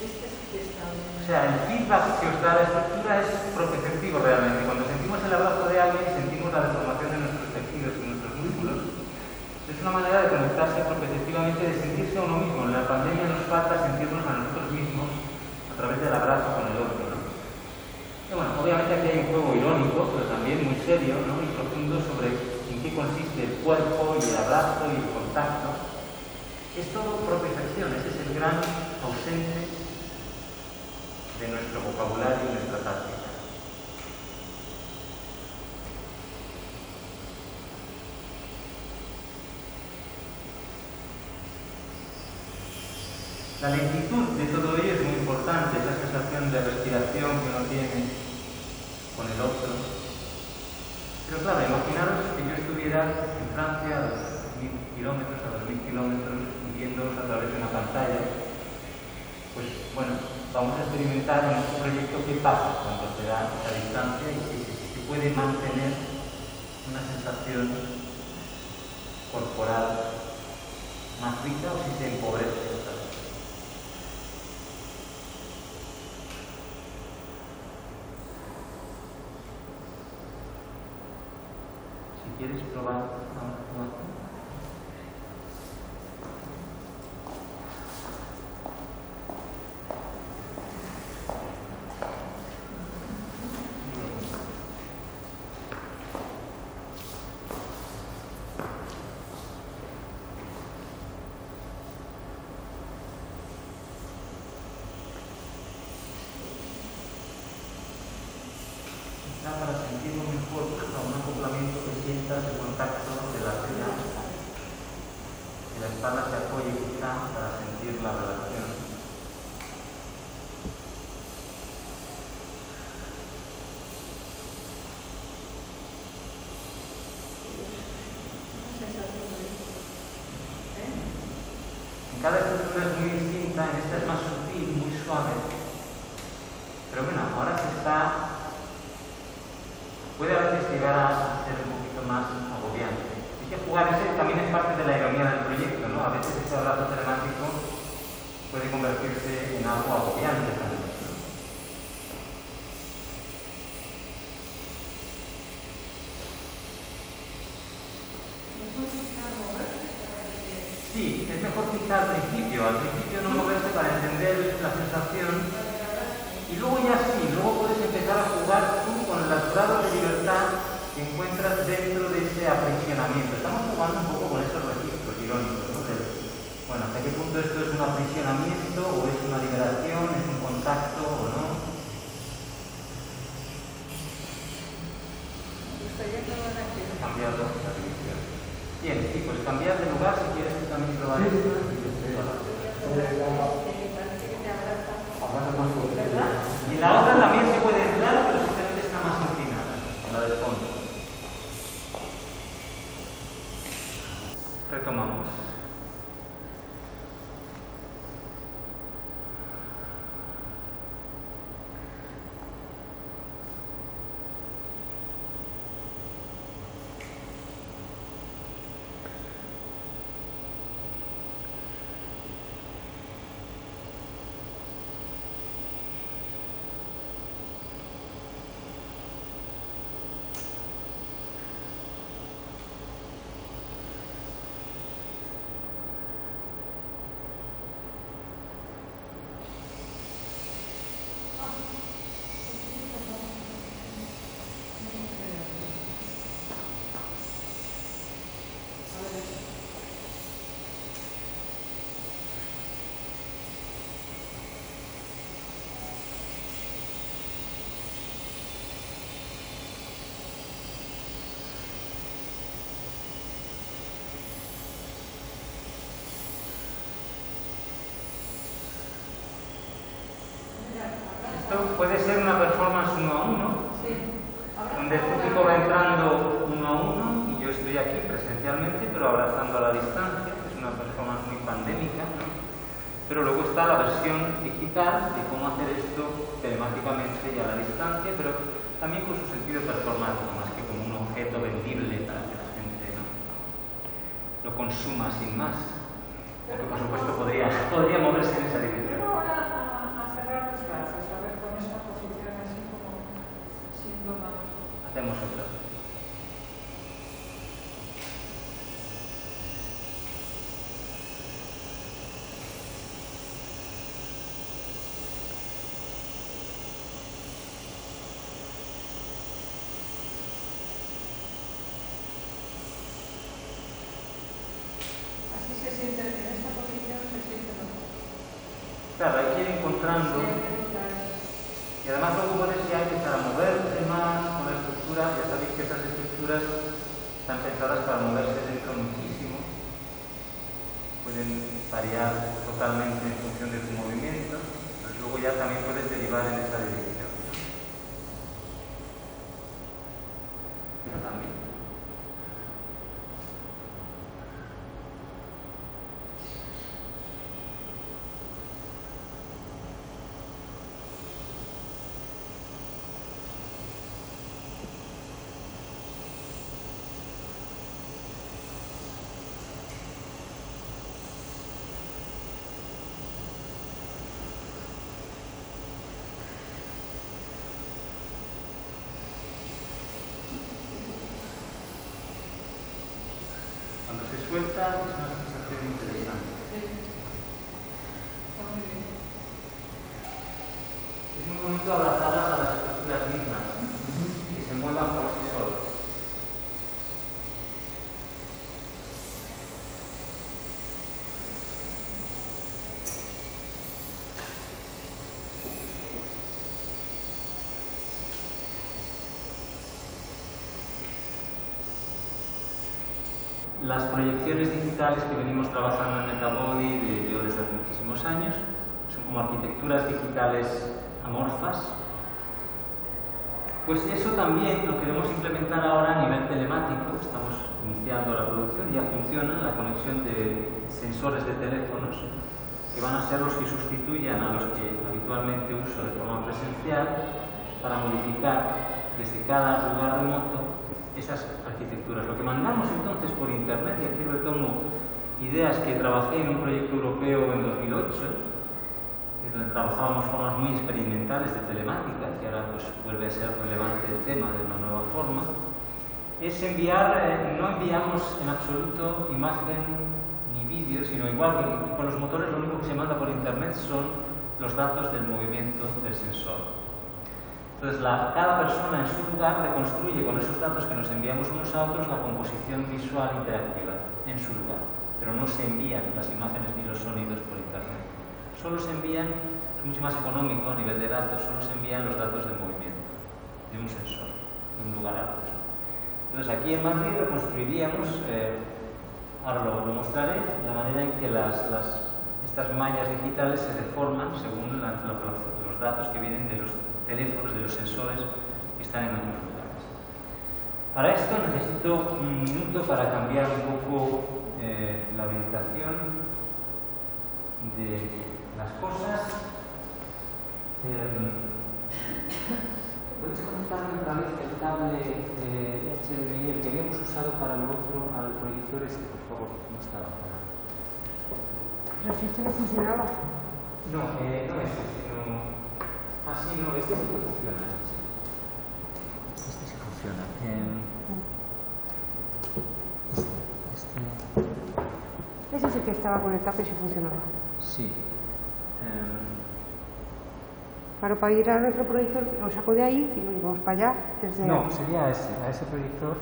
O sea, el feedback que os da la estructura es propioceptivo realmente. Cuando sentimos el abrazo de alguien, sentimos la deformación de nuestros tejidos y nuestros músculos. Es una manera de conectarse propioceptivamente, de sentirse a uno mismo. En la pandemia nos falta sentirnos a nosotros mismos a través del abrazo con el otro, ¿no? Y bueno, obviamente aquí hay un juego irónico, pero también muy serio, ¿no? Y profundo sobre en qué consiste el cuerpo y el abrazo y el contacto. Es todo propiocepción, ese es el gran ausente de nuestro vocabulario y nuestra táctica. La lentitud de todo ello es muy importante, esa sensación de respiración que uno tiene con el otro. Pero claro, imaginaros que yo estuviera en Francia a 2.000 kilómetros, a 2.000 kilómetros, viéndoos a través de una pantalla. Pues bueno, vamos a experimentar en este proyecto qué pasa cuando se da esa distancia y si se puede mantener una sensación corporal más rica o si se empobrece otra vez. Si quieres probar ahora. Para sentirlo mejor, a un acoplamiento que sientas el contacto de la tela, que la espalda se apoye quizá para sentir la relación. En cada estructura es muy distinta, en esta es más sutil, muy suave, pero bueno, ahora se está. Puede a veces llegar a ser un poquito más agobiante. Hay que jugar, ese también es parte de la ironía del proyecto, ¿no? A veces ese abrazo telemático puede convertirse en algo agobiante también, ¿no? Sí, es mejor quizá al principio no moverse para entender la sensación. Y luego ya sí, luego puedes empezar a jugar tú con los grados de libertad que encuentras dentro de ese aprisionamiento. Estamos jugando un poco con esos registros irónicos, ¿no? Bueno, ¿hasta qué punto esto es un aprisionamiento o es una liberación, es un contacto o no? Cambiar la división. Bien, sí, pues cambiar de lugar si quieres tú también probar esto. Y la otra también se puede entrar, pero simplemente está más inclinada, la del fondo. Retomamos. Esto puede ser una performance 1 a 1, donde el público va entrando 1 a 1 y yo estoy aquí presencialmente, pero abrazando a la distancia, que es una performance muy pandémica, ¿no? Pero luego está la versión digital de cómo hacer esto telemáticamente y a la distancia, pero también con su sentido performático, más que como un objeto vendible para que la gente, ¿no?, lo consuma sin más, aunque por supuesto podría moverse en esa dirección. Hacemos otra. mostrando. Y además luego puedes ya empezar a moverse más con la estructura. Ya sabéis que estas estructuras están pensadas para moverse dentro muchísimo. Pueden variar totalmente en función de tu movimiento. Pues luego ya también puedes derivar en esa dirección. Pero también. Cuando se suelta es una sensación interesante. Es muy bonito abrazarlas a las estructuras mismas, que se muevan por sí solas. Las proyecciones digitales que venimos trabajando en Metabody desde hace muchísimos años son como arquitecturas digitales amorfas. Pues eso también lo queremos implementar ahora a nivel telemático. Estamos iniciando la producción, ya funciona la conexión de sensores de teléfonos que van a ser los que sustituyan a los que habitualmente uso de forma presencial para modificar desde cada lugar remoto esas arquitecturas. Lo que mandamos entonces por internet, y aquí retomo ideas que trabajé en un proyecto europeo en 2008, donde trabajábamos formas muy experimentales de telemática, que ahora pues vuelve a ser relevante el tema de una nueva forma, es enviar, no enviamos en absoluto imagen ni vídeo, sino igual que con los motores lo único que se manda por internet son los datos del movimiento del sensor. Entonces, cada persona en su lugar reconstruye con esos datos que nos enviamos unos a otros la composición visual interactiva en su lugar, pero no se envían las imágenes ni los sonidos por internet. Solo se envían, es mucho más económico a nivel de datos, solo se envían los datos de movimiento de un sensor, de un lugar a otro. Entonces, aquí en Madrid reconstruiríamos, ahora lo mostraré, la manera en que estas mallas digitales se deforman según los datos que vienen de los teléfonos, de los sensores que están en otros lugares. Para esto necesito un minuto para cambiar un poco la orientación de las cosas. ¿Puedes conectarme otra vez el cable HDMI, el que habíamos usado para lo otro, al proyector este, por favor? No estaba. ¿Pero si este no funcionaba? No, no este, sino... Ah, sí, no, este sí que funciona. Este sí funciona. Ese sí que estaba conectado y sí funcionaba. Sí. Claro, para ir a nuestro proyector lo saco de ahí y lo llevamos para allá. Desde... No, sería a ese proyector.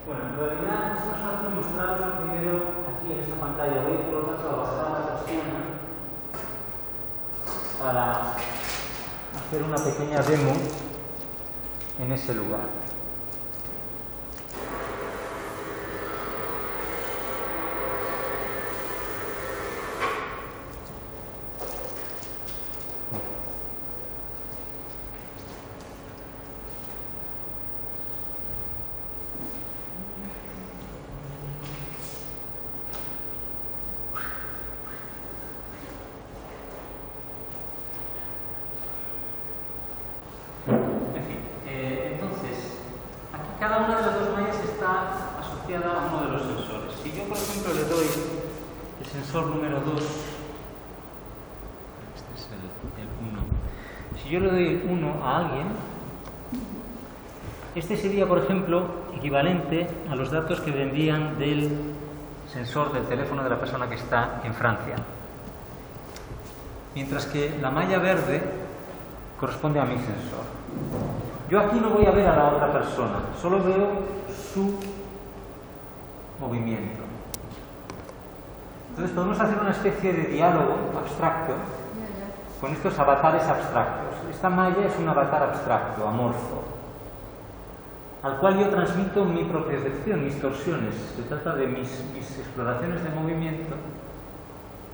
Bueno, en realidad es más fácil mostraros primero aquí en esta pantalla. Voy por lo tanto a bajar la persiana para hacer una pequeña demo en ese lugar. Cada una de las dos mallas está asociada a uno de los sensores. Si yo, por ejemplo, le doy el sensor número 2, este es el 1, si yo le doy el 1 a alguien, este sería, por ejemplo, equivalente a los datos que vendrían del sensor del teléfono de la persona que está en Francia. mientras que la malla verde corresponde a mi sensor. Yo aquí no voy a ver a la otra persona, solo veo su movimiento. Entonces podemos hacer una especie de diálogo abstracto con estos avatares abstractos. Esta malla es un avatar abstracto, amorfo, al cual yo transmito mi propiocepción, mis torsiones. Se trata de mis exploraciones de movimiento.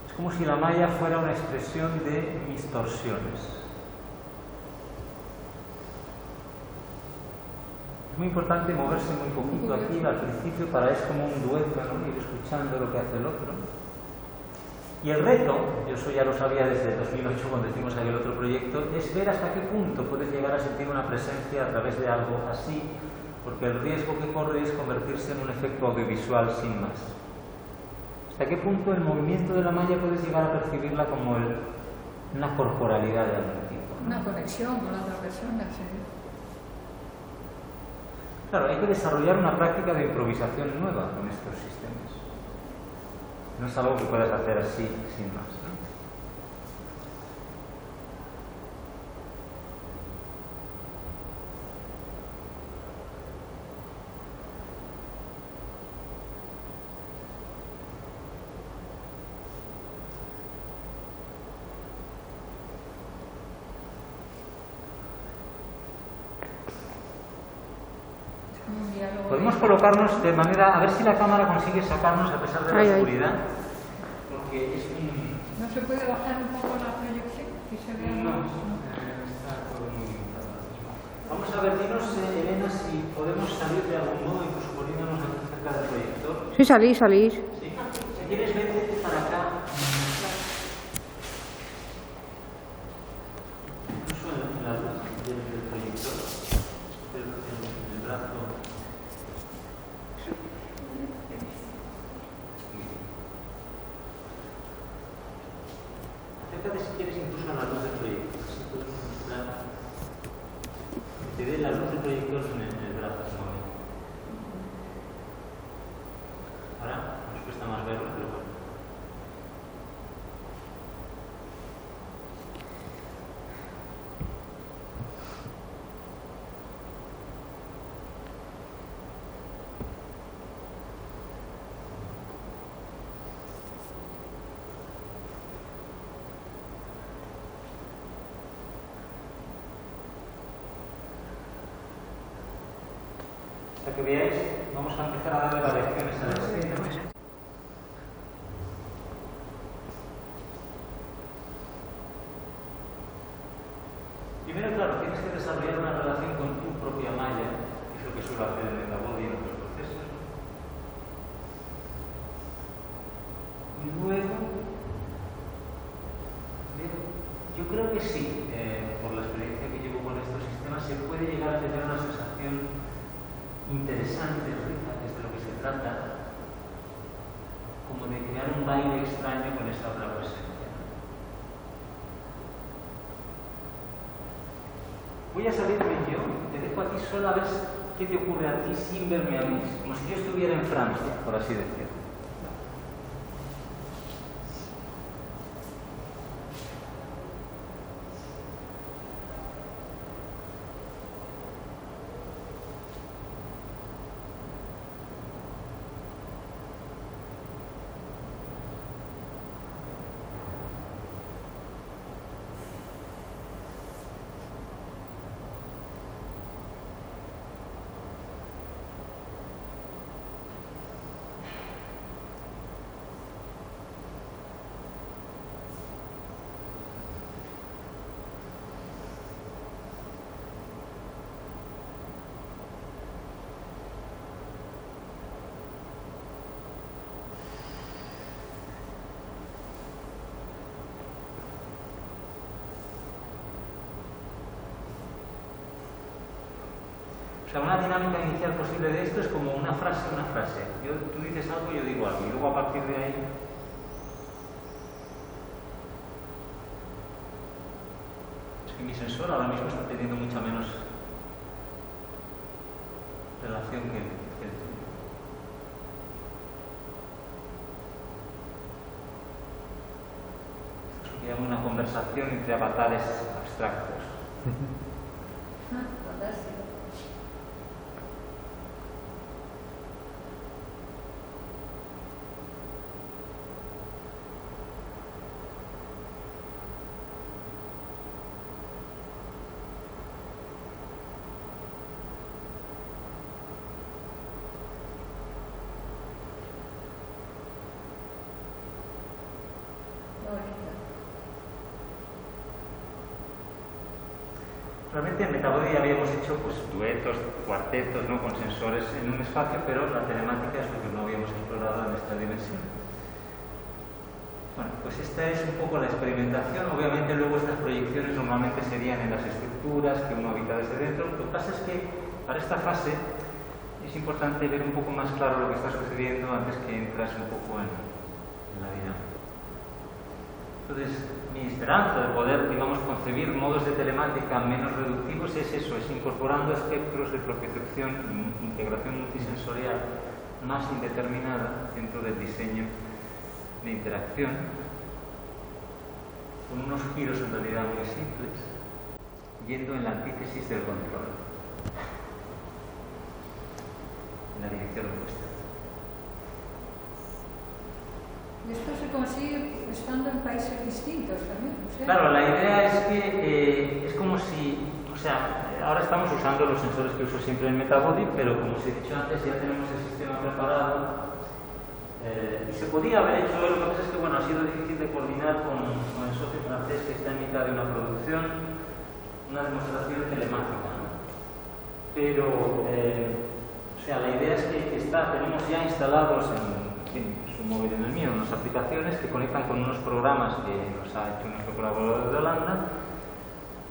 Es como si la malla fuera una expresión de mis torsiones. Es muy importante moverse muy poquito aquí al principio, para es como un dueto, ¿no? Ir escuchando lo que hace el otro. Y el reto, yo eso ya lo sabía desde 2008 cuando hicimos aquel otro proyecto, es ver hasta qué punto puedes llegar a sentir una presencia a través de algo así, porque el riesgo que corre es convertirse en un efecto audiovisual sin más. ¿Hasta qué punto el movimiento de la malla puedes llegar a percibirla como una corporalidad de algún tipo, ¿no? Una conexión con la otra persona, sí. Claro, hay que desarrollar una práctica de improvisación nueva con estos sistemas. No es algo que puedas hacer así, sin más, ¿no? Podemos colocarnos de manera, a ver si la cámara consigue sacarnos a pesar de la oscuridad, porque es un... ¿No se puede bajar un poco la proyección? Que se vea más, ¿no? Está todo muy limitado. Vamos a ver, dinos, Elena, si podemos salir de algún modo, incluso poniéndonos cerca del proyector. Sí, salís. Sí. Si quieres, vete para acá. Incluso en la luz del proyector, en el brazo. Acércate si quieres incluso a la luz del proyector, así puedes mostrar que te dé la luz del proyector en el brazo en un momento. Ahora nos cuesta más verlo, pero bueno. Hasta que veáis, vamos a empezar a darle variaciones a la escena. Primero, claro, tienes que desarrollar una relación con tu propia malla, que es lo que suelo hacer en Metabody y en otros procesos. Y luego, yo creo que sí, por la experiencia que llevo con estos sistemas, se puede llegar a tener una sensación interesante, rica, que es de lo que se trata, como de crear un baile extraño con esa otra presencia. Voy a salirme yo, te dejo a ti solo a ver qué te ocurre a ti sin verme a mí, como si yo estuviera en Francia, por así decirlo. O sea, una dinámica inicial posible de esto es como una frase. Tú dices algo y yo digo algo, y luego a partir de ahí... Es que mi sensor ahora mismo está teniendo mucha menos relación que el tuyo. Esto es lo que llamo una conversación conversación entre avatares abstractos. Fantástico. Realmente en Metabody habíamos hecho pues, duetos, cuartetos, ¿no? Con sensores en un espacio, pero la telemática es lo que no habíamos explorado en esta dimensión. Bueno, pues esta es un poco la experimentación. Obviamente luego estas proyecciones normalmente serían en las estructuras que uno habita desde dentro. Lo que pasa es que para esta fase es importante ver un poco más claro lo que está sucediendo antes que entras un poco en la dinámica. Entonces, mi esperanza de poder, digamos, concebir modos de telemática menos reductivos es eso, es incorporando espectros de propiocepción e integración multisensorial más indeterminada dentro del diseño de interacción, con unos giros en realidad muy simples, yendo en la antítesis del control, en la dirección opuesta. Y esto se consigue estando en países distintos también. O sea, claro, la idea es que es como si, o sea, ahora estamos usando los sensores que uso siempre en Metabody, pero como os he dicho antes, ya tenemos el sistema preparado. Y se podía haber hecho, lo que pasa es que bueno, ha sido difícil de coordinar con el socio francés que está en mitad de una producción, una demostración telemática, ¿no? Pero, o sea, la idea es que tenemos ya instalados en su móvil, en el mío, unas aplicaciones que conectan con unos programas que nos ha hecho nuestro colaborador de Holanda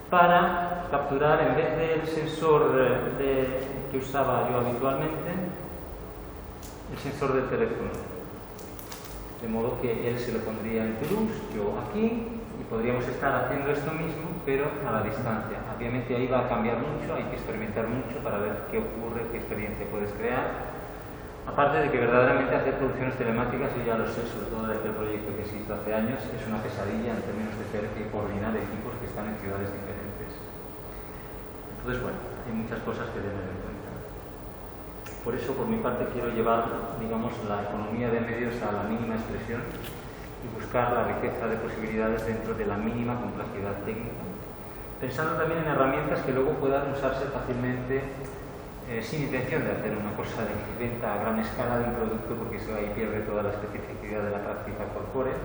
para capturar, en vez del sensor que usaba yo habitualmente, el sensor del teléfono. De modo que él se lo pondría en Toulouse, yo aquí, y podríamos estar haciendo esto mismo, pero a la distancia. Obviamente ahí va a cambiar mucho, hay que experimentar mucho para ver qué ocurre, qué experiencia puedes crear. Aparte de que verdaderamente hacer producciones telemáticas, y ya lo sé, sobre todo desde el proyecto que se hizo hace años, es una pesadilla en términos de tener que coordinar equipos que están en ciudades diferentes. Entonces, bueno, hay muchas cosas que tener en cuenta. Por eso, por mi parte, quiero llevar, digamos, la economía de medios a la mínima expresión y buscar la riqueza de posibilidades dentro de la mínima complejidad técnica, pensando también en herramientas que luego puedan usarse fácilmente sin intención de hacer una cosa de venta a gran escala de un producto, porque eso ahí pierde toda la especificidad de la práctica corpórea,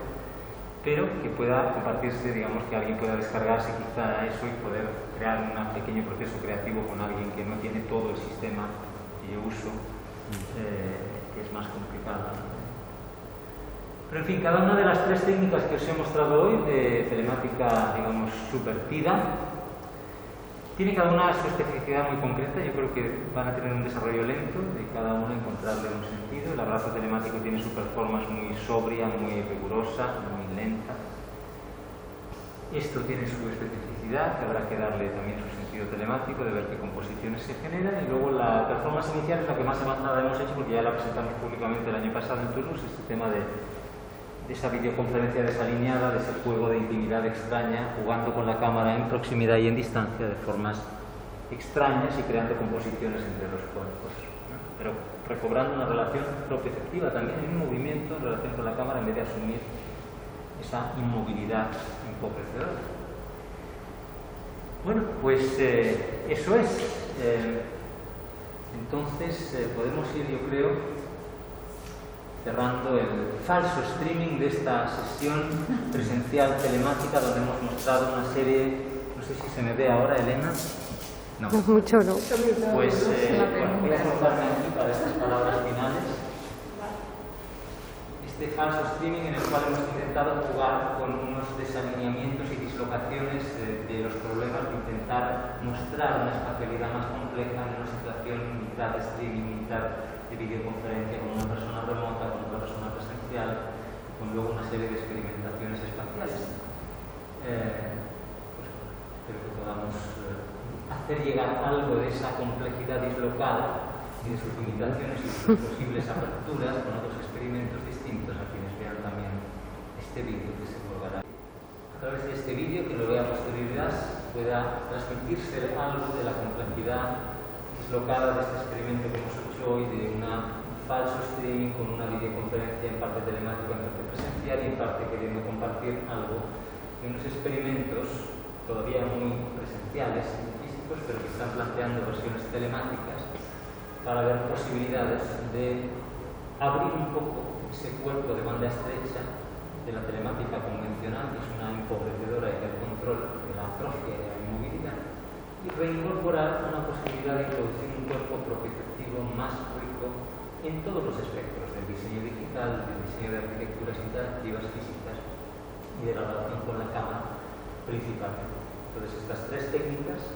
pero que pueda compartirse, digamos, que alguien pueda descargarse quizá eso y poder crear un pequeño proceso creativo con alguien que no tiene todo el sistema que yo uso, que es más complicado. Pero en fin, cada una de las tres técnicas que os he mostrado hoy de telemática, digamos, subvertida, tiene cada una su especificidad muy concreta. Yo creo que van a tener un desarrollo lento de cada uno encontrarle un sentido. El abrazo telemático tiene su performance muy sobria, muy rigurosa, muy lenta. Esto tiene su especificidad, que habrá que darle también su sentido telemático, de ver qué composiciones se generan. Y luego la performance inicial es la que más avanzada hemos hecho, porque ya la presentamos públicamente el año pasado en Toulouse, este tema de esa videoconferencia desalineada, de ese juego de intimidad extraña, jugando con la cámara en proximidad y en distancia de formas extrañas y creando composiciones entre los cuerpos, ¿no? Pero recobrando una relación propioceptiva también en un movimiento en relación con la cámara, en vez de asumir esa inmovilidad empobrecedora. Bueno, pues eso es. Entonces podemos ir, yo creo, cerrando el falso streaming de esta sesión presencial telemática, donde hemos mostrado una serie, no sé si se me ve ahora, Elena. No. Mucho no. Pues bueno, voy a cortarme aquí para estas palabras finales. Este falso streaming en el cual hemos intentado jugar con unos desalineamientos y dislocaciones de los problemas, de intentar mostrar una espacialidad más compleja en una situación mitad de streaming, mitad de videoconferencia con una persona remota, con otra persona presencial, con luego una serie de experimentaciones espaciales. Pues, espero que podamos hacer llegar algo de esa complejidad dislocada y de sus limitaciones y sus posibles aperturas con otros experimentos distintos a quienes vean también este vídeo que se colgará. través de este vídeo, que lo vea a posterioridad, pueda transmitirse algo de la complejidad dislocada de este experimento que hemos hecho hoy, de un falso streaming con una videoconferencia en parte telemática, en parte presencial y en parte queriendo compartir algo de unos experimentos todavía muy presenciales y físicos, pero que están planteando versiones telemáticas para ver posibilidades de abrir un poco ese cuerpo de banda estrecha de la telemática convencional, que es una empobrecedora y del control de la atrofia y de la inmovilidad, y reincorporar una posibilidad de introducir un cuerpo proprioceptivo más rico en todos los espectros del diseño digital, del diseño de arquitecturas interactivas físicas y de la relación con la cámara principalmente. Entonces, estas tres técnicas,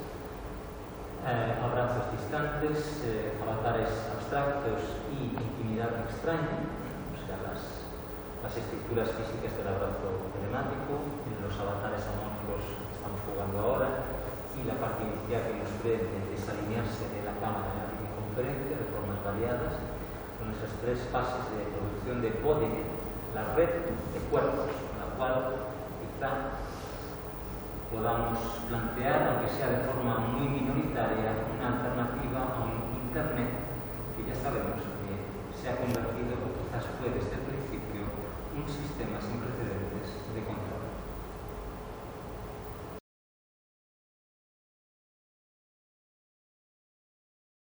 abrazos distantes, avatares abstractos y intimidad extraña, o sea, las estructuras físicas del abrazo telemático, los avatares amorfos que estamos jugando ahora, y la parte inicial que nos ve de desalinearse de la cámara de la videoconferencia de formas variadas, con esas tres fases de producción de Podenet, la red de cuerpos, con la cual quizá podamos plantear, aunque sea de forma muy minoritaria, una alternativa a un Internet que ya sabemos que se ha convertido, o quizás fue desde el principio, un sistema sin precedentes de control.